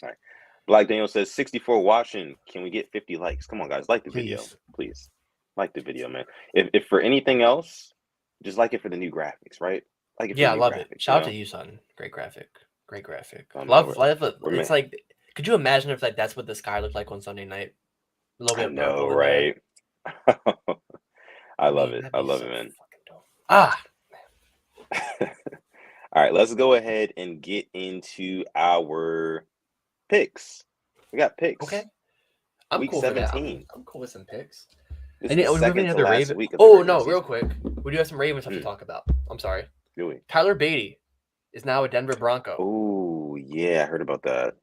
S2: All right. Black Daniel says 64 watching. Can we get 50 likes? Come on, guys. Like the video.
S1: Please.
S2: Please. Like the video, man. If for anything else, just like it for the new graphics, right? Like it for
S1: Yeah,
S2: the
S1: I
S2: new
S1: love it.
S2: graphics,
S1: Shout out to you, son. Great graphic. Great graphic.
S2: Oh, man,
S1: Love it.
S2: we're
S1: It's
S2: man.
S1: like, could you imagine if that's what the sky looked like on Sunday night? A little
S2: I
S1: bit of
S2: know,
S1: purple in there.
S2: right? I love it. I love
S1: so
S2: it, man.
S1: fucking dope. Ah.
S2: All right, let's go ahead and get into our picks. We got picks.
S1: Okay. I'm
S2: Week
S1: cool
S2: 17.
S1: for that. I'm cool with some picks.
S2: This
S1: And
S2: is the
S1: we have any
S2: second to
S1: other
S2: last
S1: Raven?
S2: week of the
S1: Oh
S2: regular
S1: no,
S2: season.
S1: real quick. We do have some Raven stuff to talk about. I'm sorry.
S2: Do we?
S1: Tyler Beatty is now a Denver Bronco.
S2: Oh yeah, I heard about that.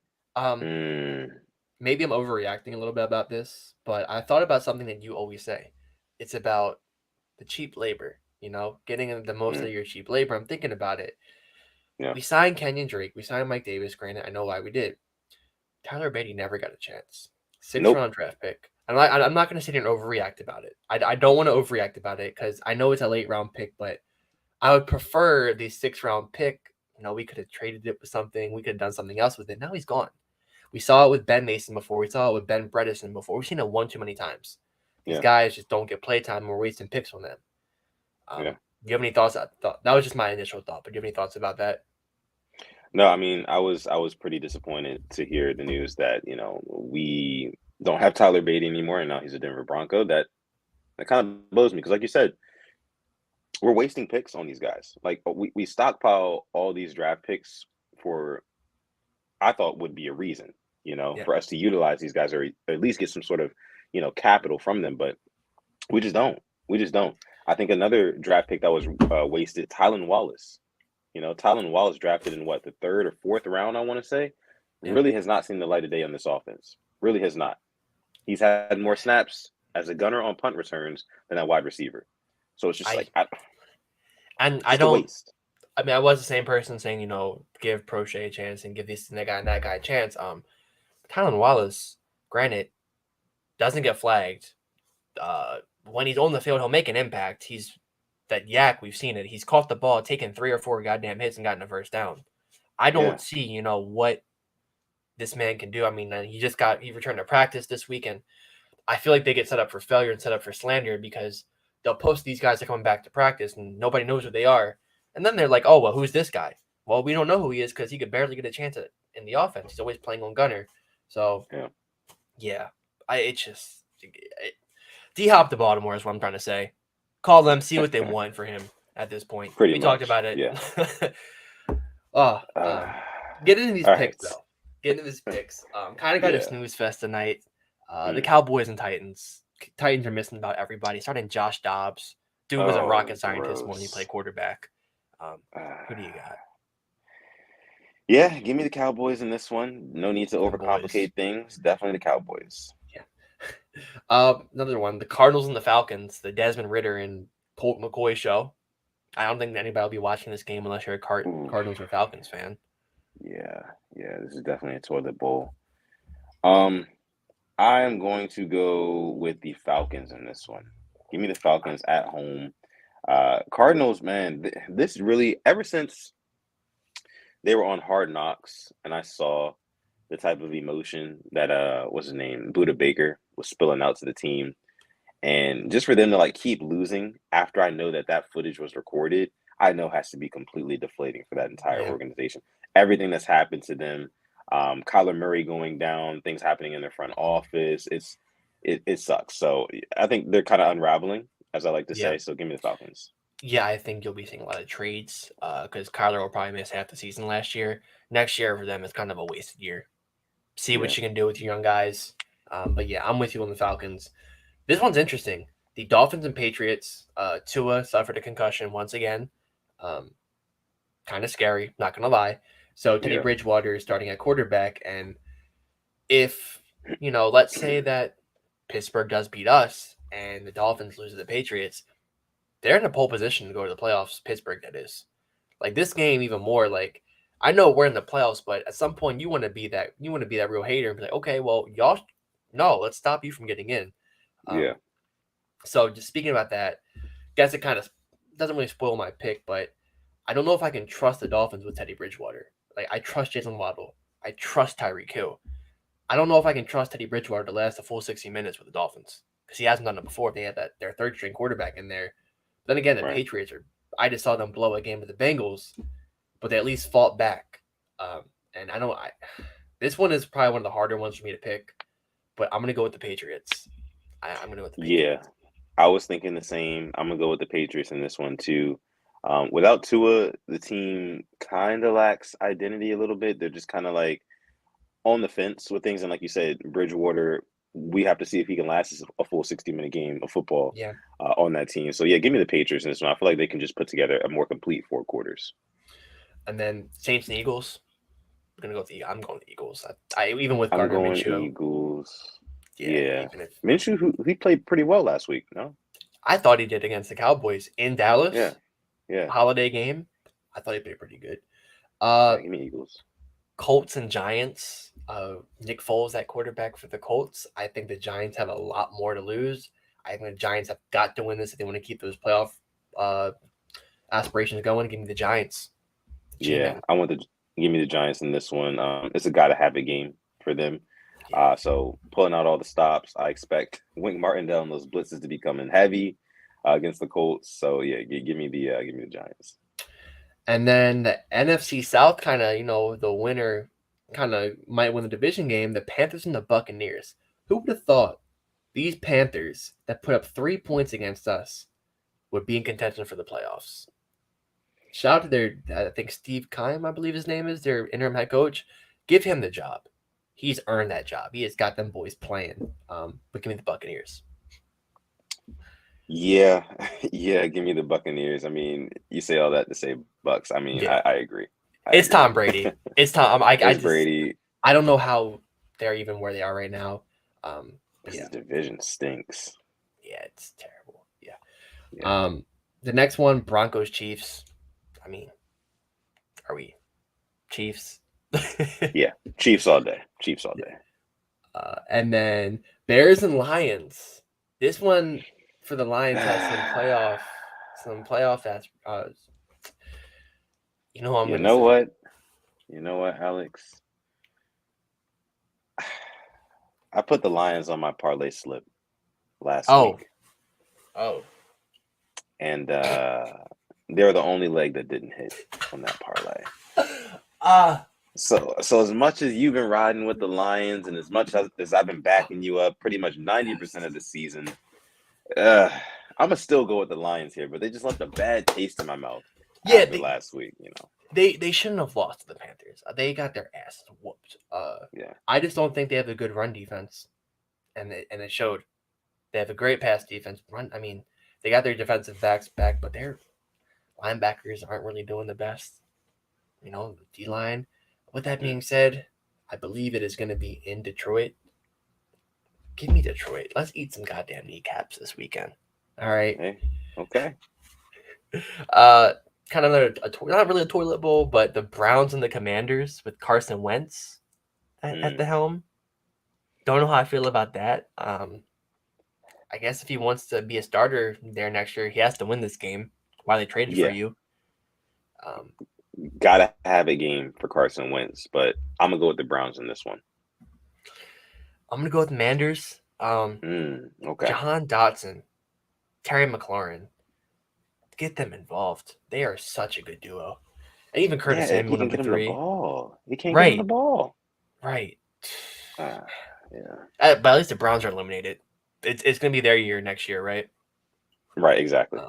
S1: Maybe I'm overreacting a little bit about this, but I thought about something that you always say. It's about the cheap labor, getting the most of your cheap labor. I'm thinking about it.
S2: Yeah.
S1: We signed Kenyon Drake. We signed Mike Davis. Granted, I know why we did. Tyler Beatty never got a chance. 6th-round draft pick. I'm not going to sit here and overreact about it. I don't want to overreact about it because I know it's a late-round pick, but I would prefer the 6th-round pick. We could have traded it with something. We could have done something else with it. Now he's gone. We saw it with Ben Mason before. We saw it with Ben Bredesen before. We've seen it one too many times. These guys just don't get play time, and we're wasting picks on them. Do you have any thoughts? That was just my initial thought, but do you have any thoughts about that?
S2: No, I mean, I was pretty disappointed to hear the news that, we don't have Tyler Beatty anymore, and now he's a Denver Bronco. That kind of blows me because, like you said, we're wasting picks on these guys. Like we stockpile all these draft picks for, I thought would be a reason, for us to utilize these guys or at least get some sort of, capital from them. But we just don't. We just don't. I think another draft pick that was wasted, Tylan Wallace. Tylan Wallace drafted in the 3rd or 4th round, I want to say, really has not seen the light of day on this offense. Really has not. He's had more snaps as a gunner on punt returns than a wide receiver. So it's just
S1: I was the same person saying, give Prochet a chance and give this and that guy a chance. Tylan Wallace, granted, doesn't get flagged. When he's on the field, he'll make an impact. He's that yak. We've seen it. He's caught the ball, taken 3 or 4 goddamn hits, and gotten a first down. I don't see, what this man can do. I mean, he returned to practice this weekend. I feel like they get set up for failure and set up for slander because they'll post these guys that are coming back to practice and nobody knows who they are. And then they're like, oh, well, who's this guy? Well, we don't know who he is because he could barely get a chance in the offense. He's always playing on gunner. So, D-hop to Baltimore is what I'm trying to say. Call them, see what they want for him at this point. We talked about it.
S2: Yeah.
S1: Get into these picks, though. Get into these picks. Kind of got a snooze fest tonight. The Cowboys and Titans. Titans are missing about everybody. Starting Josh Dobbs. Dude was a rocket scientist when he played quarterback. Who do you got?
S2: Yeah, give me the Cowboys in this one. No need to overcomplicate things. Definitely the Cowboys.
S1: Yeah. Another one, the Cardinals and the Falcons, the Desmond Ridder and Colt McCoy show. I don't think anybody will be watching this game unless you're a Cardinals or Falcons fan.
S2: Yeah, this is definitely a toilet bowl. I am going to go with the Falcons in this one. Give me the Falcons at home. Cardinals, man, this really, ever since they were on Hard Knocks and I saw the type of emotion that, what's his name, Buda Baker was spilling out to the team. And just for them to keep losing after I know that footage was recorded, I know has to be completely deflating for that entire organization. Everything that's happened to them, Kyler Murray going down, things happening in their front office. it sucks. So I think they're kind of unraveling, as I like to
S1: Yeah.
S2: say. So give me the Falcons.
S1: Yeah, I think you'll be seeing a lot of trades because Kyler will probably miss half the season last year. Next year for them is kind of a wasted year. See what
S2: Yeah.
S1: you can do with your young guys. But yeah, I'm with you on the Falcons. This one's interesting. The Dolphins and Patriots. Tua suffered a concussion once again. Kind of scary, not gonna lie. So Teddy
S2: Yeah.
S1: Bridgewater is starting at quarterback, and if let's say that Pittsburgh does beat us and the Dolphins lose to the Patriots, they're in a pole position to go to the playoffs. Pittsburgh, that is. Like this game, even more. Like I know we're in the playoffs, but at some point you want to be that. You want to be that real hater and be like, okay, well, y'all, no, let's stop you from getting in.
S2: Yeah.
S1: So just speaking about that, guess it kind of doesn't really spoil my pick, but I don't know if I can trust the Dolphins with Teddy Bridgewater. Like I trust Jason Waddle, I trust Tyreek Hill. I don't know if I can trust Teddy Bridgewater to last a full 60 minutes with the Dolphins because he hasn't done it before. They had their third string quarterback in there. But then again, the
S2: Right.
S1: Patriots are. I just saw them blow a game with the Bengals, but they at least fought back. And I don't. This one is probably one of the harder ones for me to pick, but I'm gonna go with the Patriots. I'm gonna go with the
S2: Yeah.
S1: Patriots.
S2: I was thinking the same. I'm gonna go with the Patriots in this one too. Without Tua, the team kind of lacks identity a little bit. They're just kind of like on the fence with things. And like you said, Bridgewater, we have to see if he can last a full 60-minute game of football
S1: Yeah.
S2: on that team. So yeah, give me the Patriots in this one. I feel like they can just put together a more complete 4 quarters.
S1: And then Saints and Eagles. I'm going with the Eagles. I even with
S2: I'm
S1: Gardner
S2: going
S1: Minshew.
S2: Eagles.
S1: Yeah.
S2: Yeah.
S1: Even if
S2: Minshew, who he played pretty well last week, no?
S1: I thought he did against the Cowboys in
S2: Yeah.
S1: Dallas,
S2: Yeah.
S1: holiday game. I thought he played pretty good.
S2: Yeah, give me Eagles.
S1: Colts and Giants. Nick Foles at quarterback for the Colts. I think the Giants have a lot more to lose. I think the Giants have got to win this if they want to keep those playoff aspirations going. Give me the Giants.
S2: Yeah,
S1: G-Man.
S2: I want to give me the Giants in this one. It's a gotta have a game for them.
S1: Yeah.
S2: So pulling out all the stops, I expect Wink Martindale and those blitzes to be coming heavy against the Colts. So yeah, give me the Giants.
S1: And then the NFC South kind of, the winner kind of might win the division game. The Panthers and the Buccaneers. Who would have thought these Panthers that put up 3 points against us would be in contention for the playoffs? Shout out to their, I think Steve Keim, I believe his name is, their interim head coach. Give him the job. He's earned that job. He has got them boys playing. But give me the Buccaneers.
S2: Yeah, yeah, give me the Buccaneers. I mean, you say all that to say Bucks. I mean,
S1: Yeah,
S2: I agree.
S1: it's Tom Brady. It's Tom.
S2: It's Brady.
S1: I don't know how they're even where they are right now.
S2: This
S1: Yeah,
S2: division stinks.
S1: yeah, it's terrible. Yeah.
S2: Yeah.
S1: The next one, Broncos Chiefs. I mean, are we Chiefs?
S2: Yeah, Chiefs all day. Chiefs all day.
S1: And then Bears and Lions. This one for the Lions has some playoff you know what I'm
S2: You
S1: gonna
S2: know
S1: say.
S2: what? You know what, Alex? I put the Lions on my parlay slip last week.
S1: Oh.
S2: And they're the only leg that didn't hit on that parlay. So as much as you've been riding with the Lions and as much as I've been backing you up pretty much 90% of the season, I'm gonna still go with the Lions here, but they just left a bad taste in my mouth after last week,
S1: They shouldn't have lost to the Panthers. They got their asses whooped.
S2: Yeah.
S1: I just don't think they have a good run defense. And it showed. They have a great pass defense. They got their defensive backs back, but their linebackers aren't really doing the best. The D-line. With that being said, I believe it is going to be in Detroit. Give me Detroit. Let's eat some goddamn kneecaps this weekend. All right.
S2: Hey, okay.
S1: Kind of not really a toilet bowl, but the Browns and the Commanders with Carson Wentz at the helm. Don't know how I feel about that. I guess if he wants to be a starter there next year, he has to win this game. Why they traded for you?
S2: Gotta have a game for Carson Wentz, but I'm gonna go with the Browns in this one.
S1: I'm gonna go with the Manders.
S2: Okay.
S1: Jahan Dotson, Terry McLaurin, get them involved. They are such a good duo. And even Curtis Samuel, number 3.
S2: He can't get him the ball.
S1: Right.
S2: Yeah.
S1: But at least the Browns are eliminated. it's gonna be their year next year, right?
S2: Right, exactly.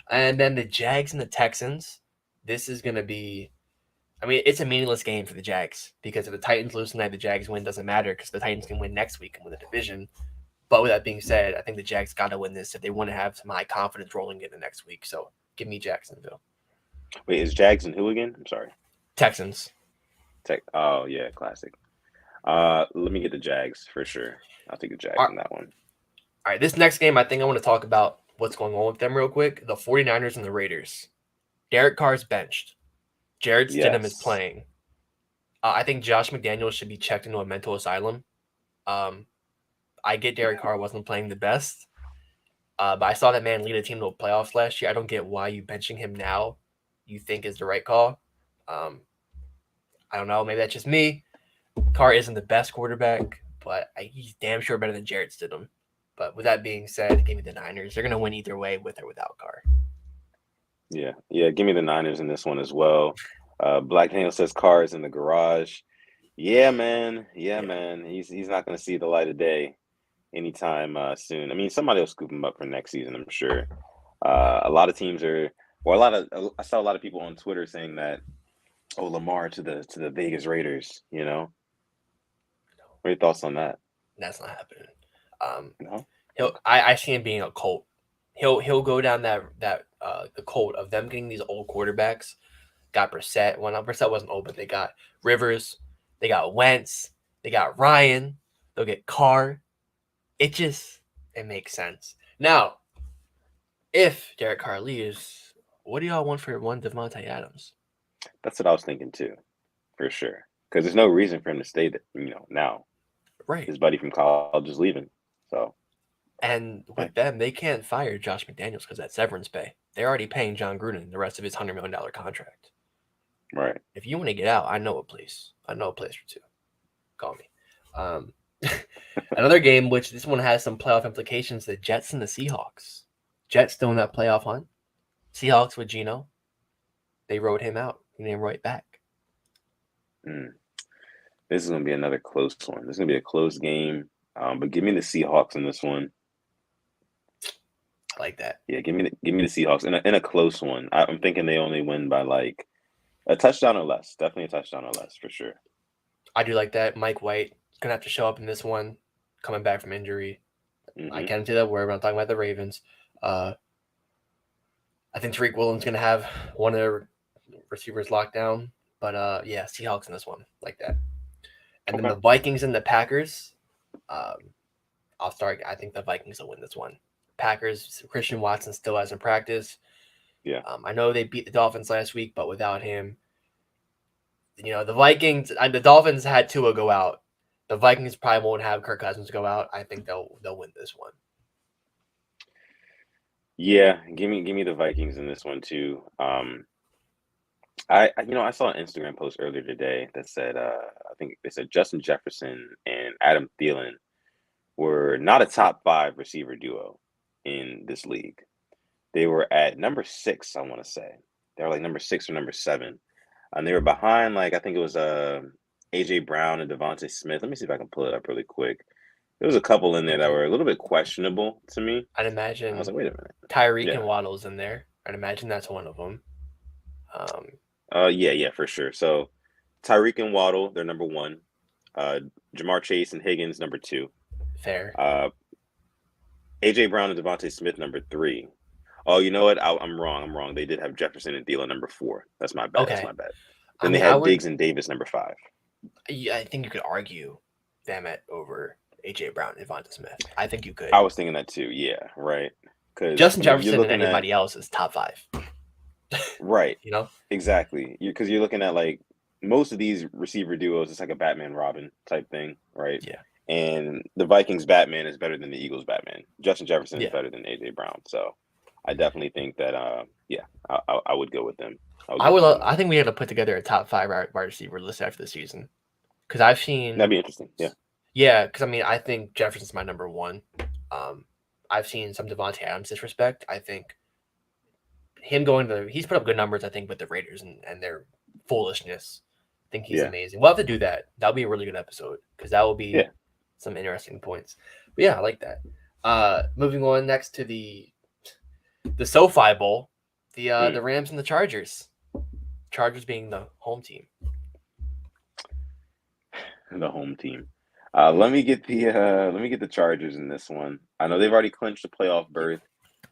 S1: And then the Jags and the Texans. This is gonna be. I mean, it's a meaningless game for the Jags because if the Titans lose tonight, the Jags win doesn't matter because the Titans can win next week and win the division. But with that being said, I think the Jags got to win this if they want to have some high confidence rolling into next week. So give me Jacksonville.
S2: Wait, is Jags and who again? I'm sorry.
S1: Texans.
S2: Oh yeah, classic. Let me get the Jags for sure. I'll take the Jags in that one.
S1: All right, this next game, I think I want to talk about what's going on with them real quick. The 49ers and the Raiders. Derek Carr's benched. Jared Stidham is playing. I think Josh McDaniels should be checked into a mental asylum. I get Derek Carr wasn't playing the best, but I saw that man lead a team to the playoffs last year. I don't get why you benching him now you think is the right call. I don't know. Maybe that's just me. Carr isn't the best quarterback, but he's damn sure better than Jared Stidham. But with that being said, give me the Niners. They're going to win either way with or without Carr.
S2: Yeah. Give me the Niners in this one as well. Black Daniel says Carr is in the garage. Yeah, man. He's not going to see the light of day anytime soon. I mean, somebody will scoop him up for next season, I'm sure. A lot of teams are, I saw a lot of people on Twitter saying that, oh, Lamar to the Vegas Raiders. What are your thoughts on that?
S1: That's not happening.
S2: No.
S1: I see him being a Colt. He'll go down the Colt of them getting these old quarterbacks. Got Brissett. Well, not Brissett wasn't old, but they got Rivers. They got Wentz. They got Ryan. They'll get Carr. It makes sense. Now, if Derek Carr leaves, what do y'all want for one Devontae Adams?
S2: That's what I was thinking too, for sure. Because there's no reason for him to stay there, now.
S1: Right.
S2: His buddy from college is leaving. So.
S1: And with them, they can't fire Josh McDaniels because that's severance pay. They're already paying John Gruden the rest of his $100 million contract.
S2: Right.
S1: If you want to get out, I know a place. I know a place or two. Call me. Another game, which this one has some playoff implications, the Jets and the Seahawks. Jets still in that playoff hunt. Seahawks with Geno. They wrote him out. He didn't write back.
S2: This is going to be another close one. This is going to be a close game. But give me the Seahawks in this one.
S1: I like that.
S2: Yeah, give me the Seahawks in a close one. I'm thinking they only win by like a touchdown or less. Definitely a touchdown or less for sure.
S1: I do like that. Mike White gonna have to show up in this one, coming back from injury. I can't do that word. I'm talking about the Ravens. I think Tariq Woolen's gonna have one of their receivers locked down. But yeah, Seahawks in this one, like that. And then the Vikings and the Packers. I'll start. I think the Vikings will win this one. Packers, Christian Watson still hasn't practiced.
S2: Yeah.
S1: I know they beat the Dolphins last week, but without him, the Vikings, the Dolphins had Tua go out. The Vikings probably won't have Kirk Cousins go out. I think they'll win this one.
S2: Yeah, give me the Vikings in this one too. I saw an Instagram post earlier today that said I think they said Justin Jefferson and Adam Thielen were not a top 5 receiver duo in this league. They were at number 6, I want to say. They were like number 6 or number 7. And they were behind, like, I think it was AJ Brown and Devontae Smith. Let me see if I can pull it up really quick. There was a couple in there that were a little bit questionable to me.
S1: I'd imagine
S2: I was like, wait a minute.
S1: Tyreek and Waddle's in there. I'd imagine that's one of them.
S2: Yeah, for sure. So Tyreek and Waddle, they're number 1. Jamar Chase and Higgins, number 2.
S1: Fair.
S2: AJ Brown and Devontae Smith, number 3. Oh, you know what? I'm wrong. They did have Jefferson and Thielen, number 4. That's my bad.
S1: Okay.
S2: That's my bad. Then they had Diggs and Davis, number 5.
S1: I think you could argue them over AJ Brown and Devontae Smith. I think you could.
S2: I was thinking that too. Yeah, right. Because
S1: Justin Jefferson and anybody else is top 5.
S2: Right. Exactly. Because you're looking at like most of these receiver duos. It's like a Batman Robin type thing, right?
S1: Yeah.
S2: And the Vikings Batman is better than the Eagles Batman. Justin Jefferson is better than AJ Brown. So I definitely think that I would go with them.
S1: I think we had to put together a top 5 wide receiver list after the season, because I've seen
S2: that'd be interesting.
S1: Yeah, because I think Jefferson's my number 1. I've seen some Devontae Adams disrespect. I think him he's put up good numbers. I think with the Raiders and their foolishness. I think he's amazing. We'll have to do that. That'll be a really good episode because that will be some interesting points. But yeah, I like that. Moving on next to the SoFi Bowl, the Rams and the Chargers. Chargers being the home team.
S2: The home team. Let me get the Chargers in this one. I know they've already clinched the playoff berth.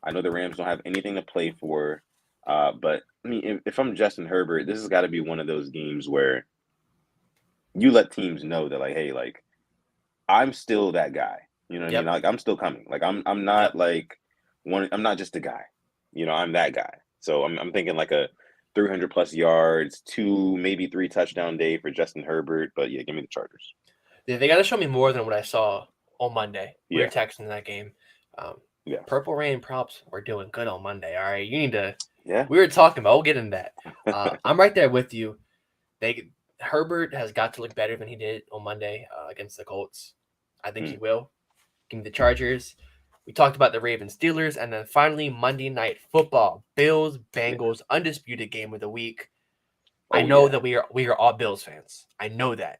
S2: I know the Rams don't have anything to play for. But I mean, if I'm Justin Herbert, this has got to be one of those games where you let teams know that, like, hey, like, I'm still that guy. You know what I mean? Like, I'm still coming. Like, I'm not like one. I'm not just a guy. You know, I'm that guy. So I'm thinking like a 300 plus yards, 2 maybe 3 touchdown day for Justin Herbert. But yeah, give me the Chargers.
S1: They got to show me more than what I saw on Monday. We were
S2: Yeah.
S1: texting that game.
S2: Yeah.
S1: Purple Rain props were doing good on Monday. All right, you need to.
S2: Yeah.
S1: We were talking about. We'll get into that. I'm right there with you. Herbert has got to look better than he did on Monday against the Colts. I think he will. Give me the Chargers. We talked about the Ravens Steelers, and then finally Monday Night Football, Bills Bengals, undisputed game of the week. I know that we are all Bills fans. I know that.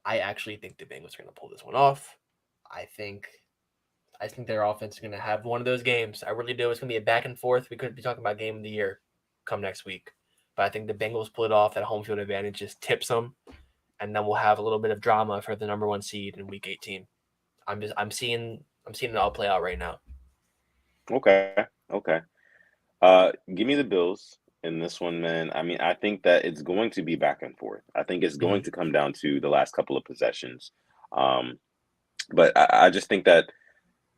S1: I actually think the Bengals are going to pull this one off. I think their offense is going to have one of those games. I really do. It's going to be a back and forth. We could be talking about game of the year come next week. But I think the Bengals pull it off. That home field advantage just tips them. And then we'll have a little bit of drama for the number 1 seed in week 18. I'm seeing it all play out right now.
S2: Okay. Give me the Bills in this one, man. I mean, I think that it's going to be back and forth. I think it's going to come down to the last couple of possessions. But I just think that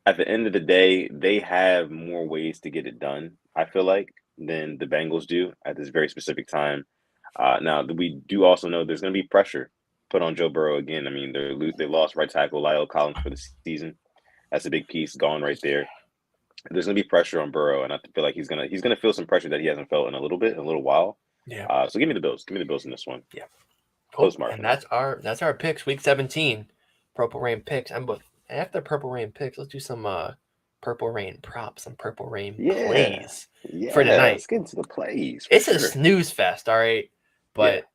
S2: at the end of the day, they have more ways to get it done, I feel like, than the Bengals do at this very specific time. Now, we do also know there's going to be pressure put on Joe Burrow again. I mean, they lost right tackle Lyle Collins for the season. That's a big piece gone right there. There's going to be pressure on Burrow, and I feel like he's gonna feel some pressure that he hasn't felt in a little while.
S1: Yeah.
S2: So give me the Bills. Give me the Bills in this one.
S1: Yeah.
S2: Close margin.
S1: And that's our picks, week 17. Purple Rain picks. After Purple Rain picks, let's do some Purple Rain props, some Purple Rain plays for tonight.
S2: Let's get into the plays.
S1: It's a snooze fest, all right. But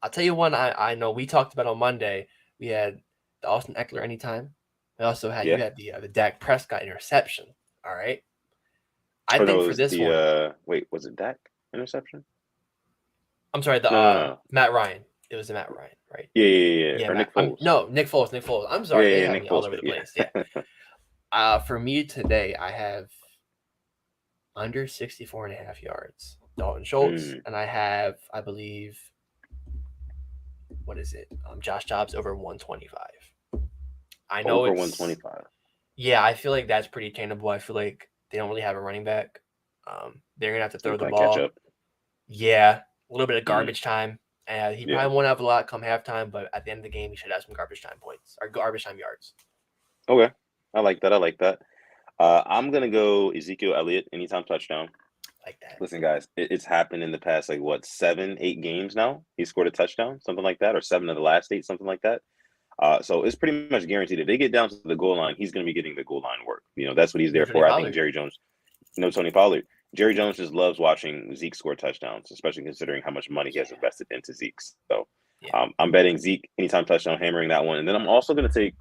S1: I'll tell you one I know we talked about on Monday. We had the Austin Eckler anytime. We also had you had the Dak Prescott interception. All right. I think for this one.
S2: Wait, was it Dak interception?
S1: I'm sorry, Matt Ryan. It was the Matt Ryan, right?
S2: Yeah. Or Nick Foles.
S1: Nick Foles. I'm sorry, they had me all over the place. For me today, I have under 64.5 yards. Dalton Schultz, and I have, I believe, what is it? Josh Dobbs over 125. I know
S2: over
S1: it's
S2: 125.
S1: Yeah, I feel like that's pretty attainable. I feel like they don't really have a running back. They're gonna have to throw the ball.
S2: Catch up.
S1: Yeah, a little bit of garbage time. And he probably won't have a lot come halftime, but at the end of the game, he should have some garbage time points or garbage time yards.
S2: Okay, I like that. I'm gonna go Ezekiel Elliott anytime touchdown.
S1: Like that.
S2: Listen, guys, it's happened in the past 7, 8 games now. He scored a touchdown, something like that, or 7 of the last 8, something like that. So it's pretty much guaranteed. If they get down to the goal line, he's going to be getting the goal line work. You know, that's what he's there for. I think Jerry Jones. No, Tony Pollard. Jerry Jones just loves watching Zeke score touchdowns, especially considering how much money he has invested into Zeke. So I'm betting Zeke anytime touchdown, hammering that one. And then I'm also going to take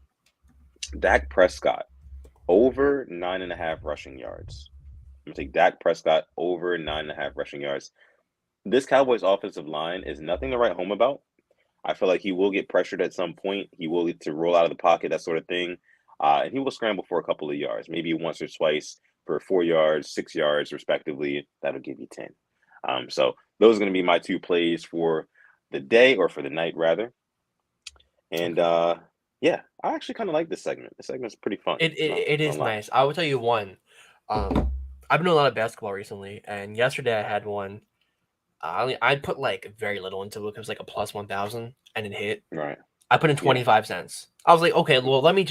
S2: Dak Prescott over 9.5 rushing yards. I'm going to take Dak Prescott over 9.5 rushing yards. This Cowboys offensive line is nothing to write home about. I feel like he will get pressured at some point. He will get to roll out of the pocket, that sort of thing. And he will scramble for a couple of yards, maybe once or twice for 4 yards, 6 yards, respectively. That'll give you 10. So those are going to be my 2 plays for the day, or for the night, rather. And I actually kind of like this segment. This segment's pretty fun.
S1: It is nice. I will tell you one. I've been doing a lot of basketball recently, and yesterday I had one. I put very little into it. It was a plus 1,000, and it hit.
S2: Right.
S1: I put in 25 cents. I was like, okay, well, let me.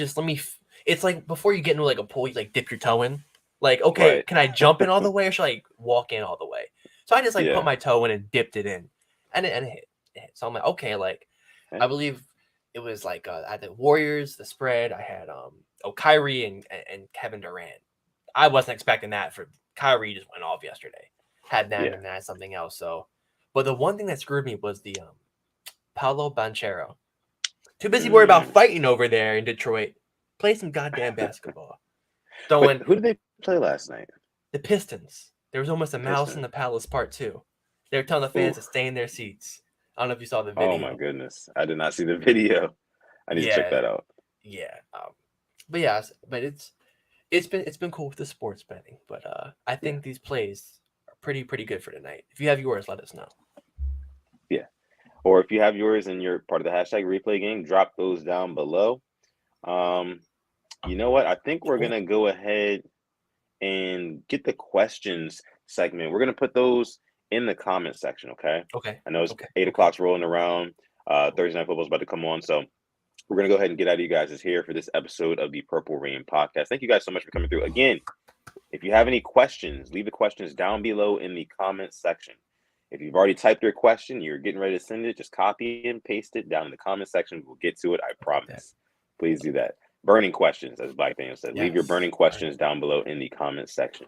S1: It's like before you get into a pool, you dip your toe in. Okay, right. Can I jump in all the way, or should I walk in all the way? So I just put my toe in and dipped it in, and it hit. So I'm like, okay, I believe it was I had the Warriors, the spread. I had Kyrie and Kevin Durant. I wasn't expecting that. For Kyrie just went off yesterday. Had them and that's something else. So, but the one thing that screwed me was the Paolo Banchero. Too busy worried about fighting over there in Detroit. Play some goddamn basketball.
S2: Wait, who did they play last night?
S1: The Pistons. There was almost a mouse in the palace part 2. They were telling the fans to stay in their seats. I don't know if you saw the video.
S2: Oh my goodness, I did not see the video. I need to check that out.
S1: Yeah, but it's been cool with the sports betting. But I think these plays are pretty good for tonight. If you have yours, let us know.
S2: Yeah, or if you have yours and you're part of the hashtag replay game, drop those down below. You know what? I think we're gonna go ahead and get the questions segment. We're gonna put those in the comment section. Okay. I know it's 8 o'clock's rolling around. Thursday Night Football's about to come on, so we're gonna go ahead and get out of you guys' here for this episode of the Purple Rain podcast. Thank you guys so much for coming through. Again, if you have any questions, leave the questions down below in the comment section. If you've already typed your question, you're getting ready to send it, just copy and paste it down in the comment section. We'll get to it, I promise. Please do that. Burning questions, as Black Daniel said. Leave your burning questions down below in the comment section.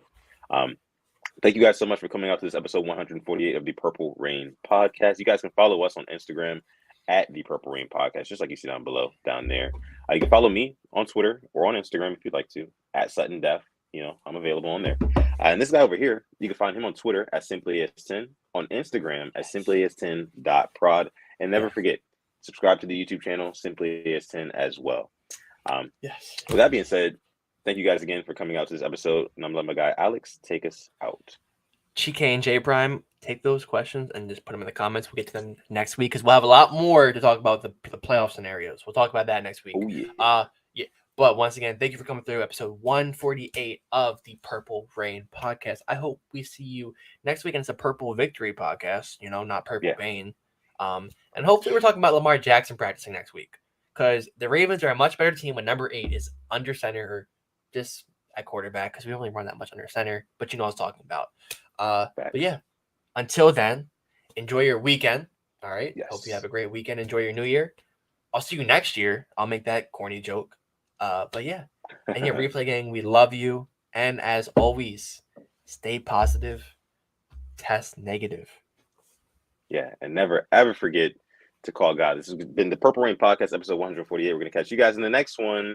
S2: Thank you guys so much for coming out to this episode 148 of the Purple Rain podcast. You guys can follow us on Instagram at the Purple Rain podcast, just like you see down below, down there. You can follow me on Twitter or on Instagram if you'd like to, at Sutton Def. You know, I'm available on there. And this guy over here, you can find him on Twitter at simplyas10, on Instagram at simplyas10.prod. And never forget, subscribe to the YouTube channel, simplyas10 as well. With that being said, thank you guys again for coming out to this episode. And I'm letting my guy Alex take us out.
S1: Chike and J Prime, take those questions and just put them in the comments. We'll get to them next week because we'll have a lot more to talk about the playoff scenarios. We'll talk about that next week.
S2: Oh, yeah.
S1: But once again, thank you for coming through episode 148 of the Purple Rain podcast. I hope we see you next week. And it's a Purple Victory podcast, you know, not Purple Pain. And hopefully we're talking about Lamar Jackson practicing next week because the Ravens are a much better team when number 8 is under center or just at quarterback because we don't really run that much under center. But you know what I was talking about. But yeah, until then, enjoy your weekend. All right. Hope you have a great weekend. Enjoy your new year. I'll see you next year. I'll make that corny joke. But yeah, and your replay gang, we love you. And as always, stay positive, test negative.
S2: Yeah, and never ever forget to call God. This has been the Purple Rain podcast, episode 148. We're gonna catch you guys in the next one.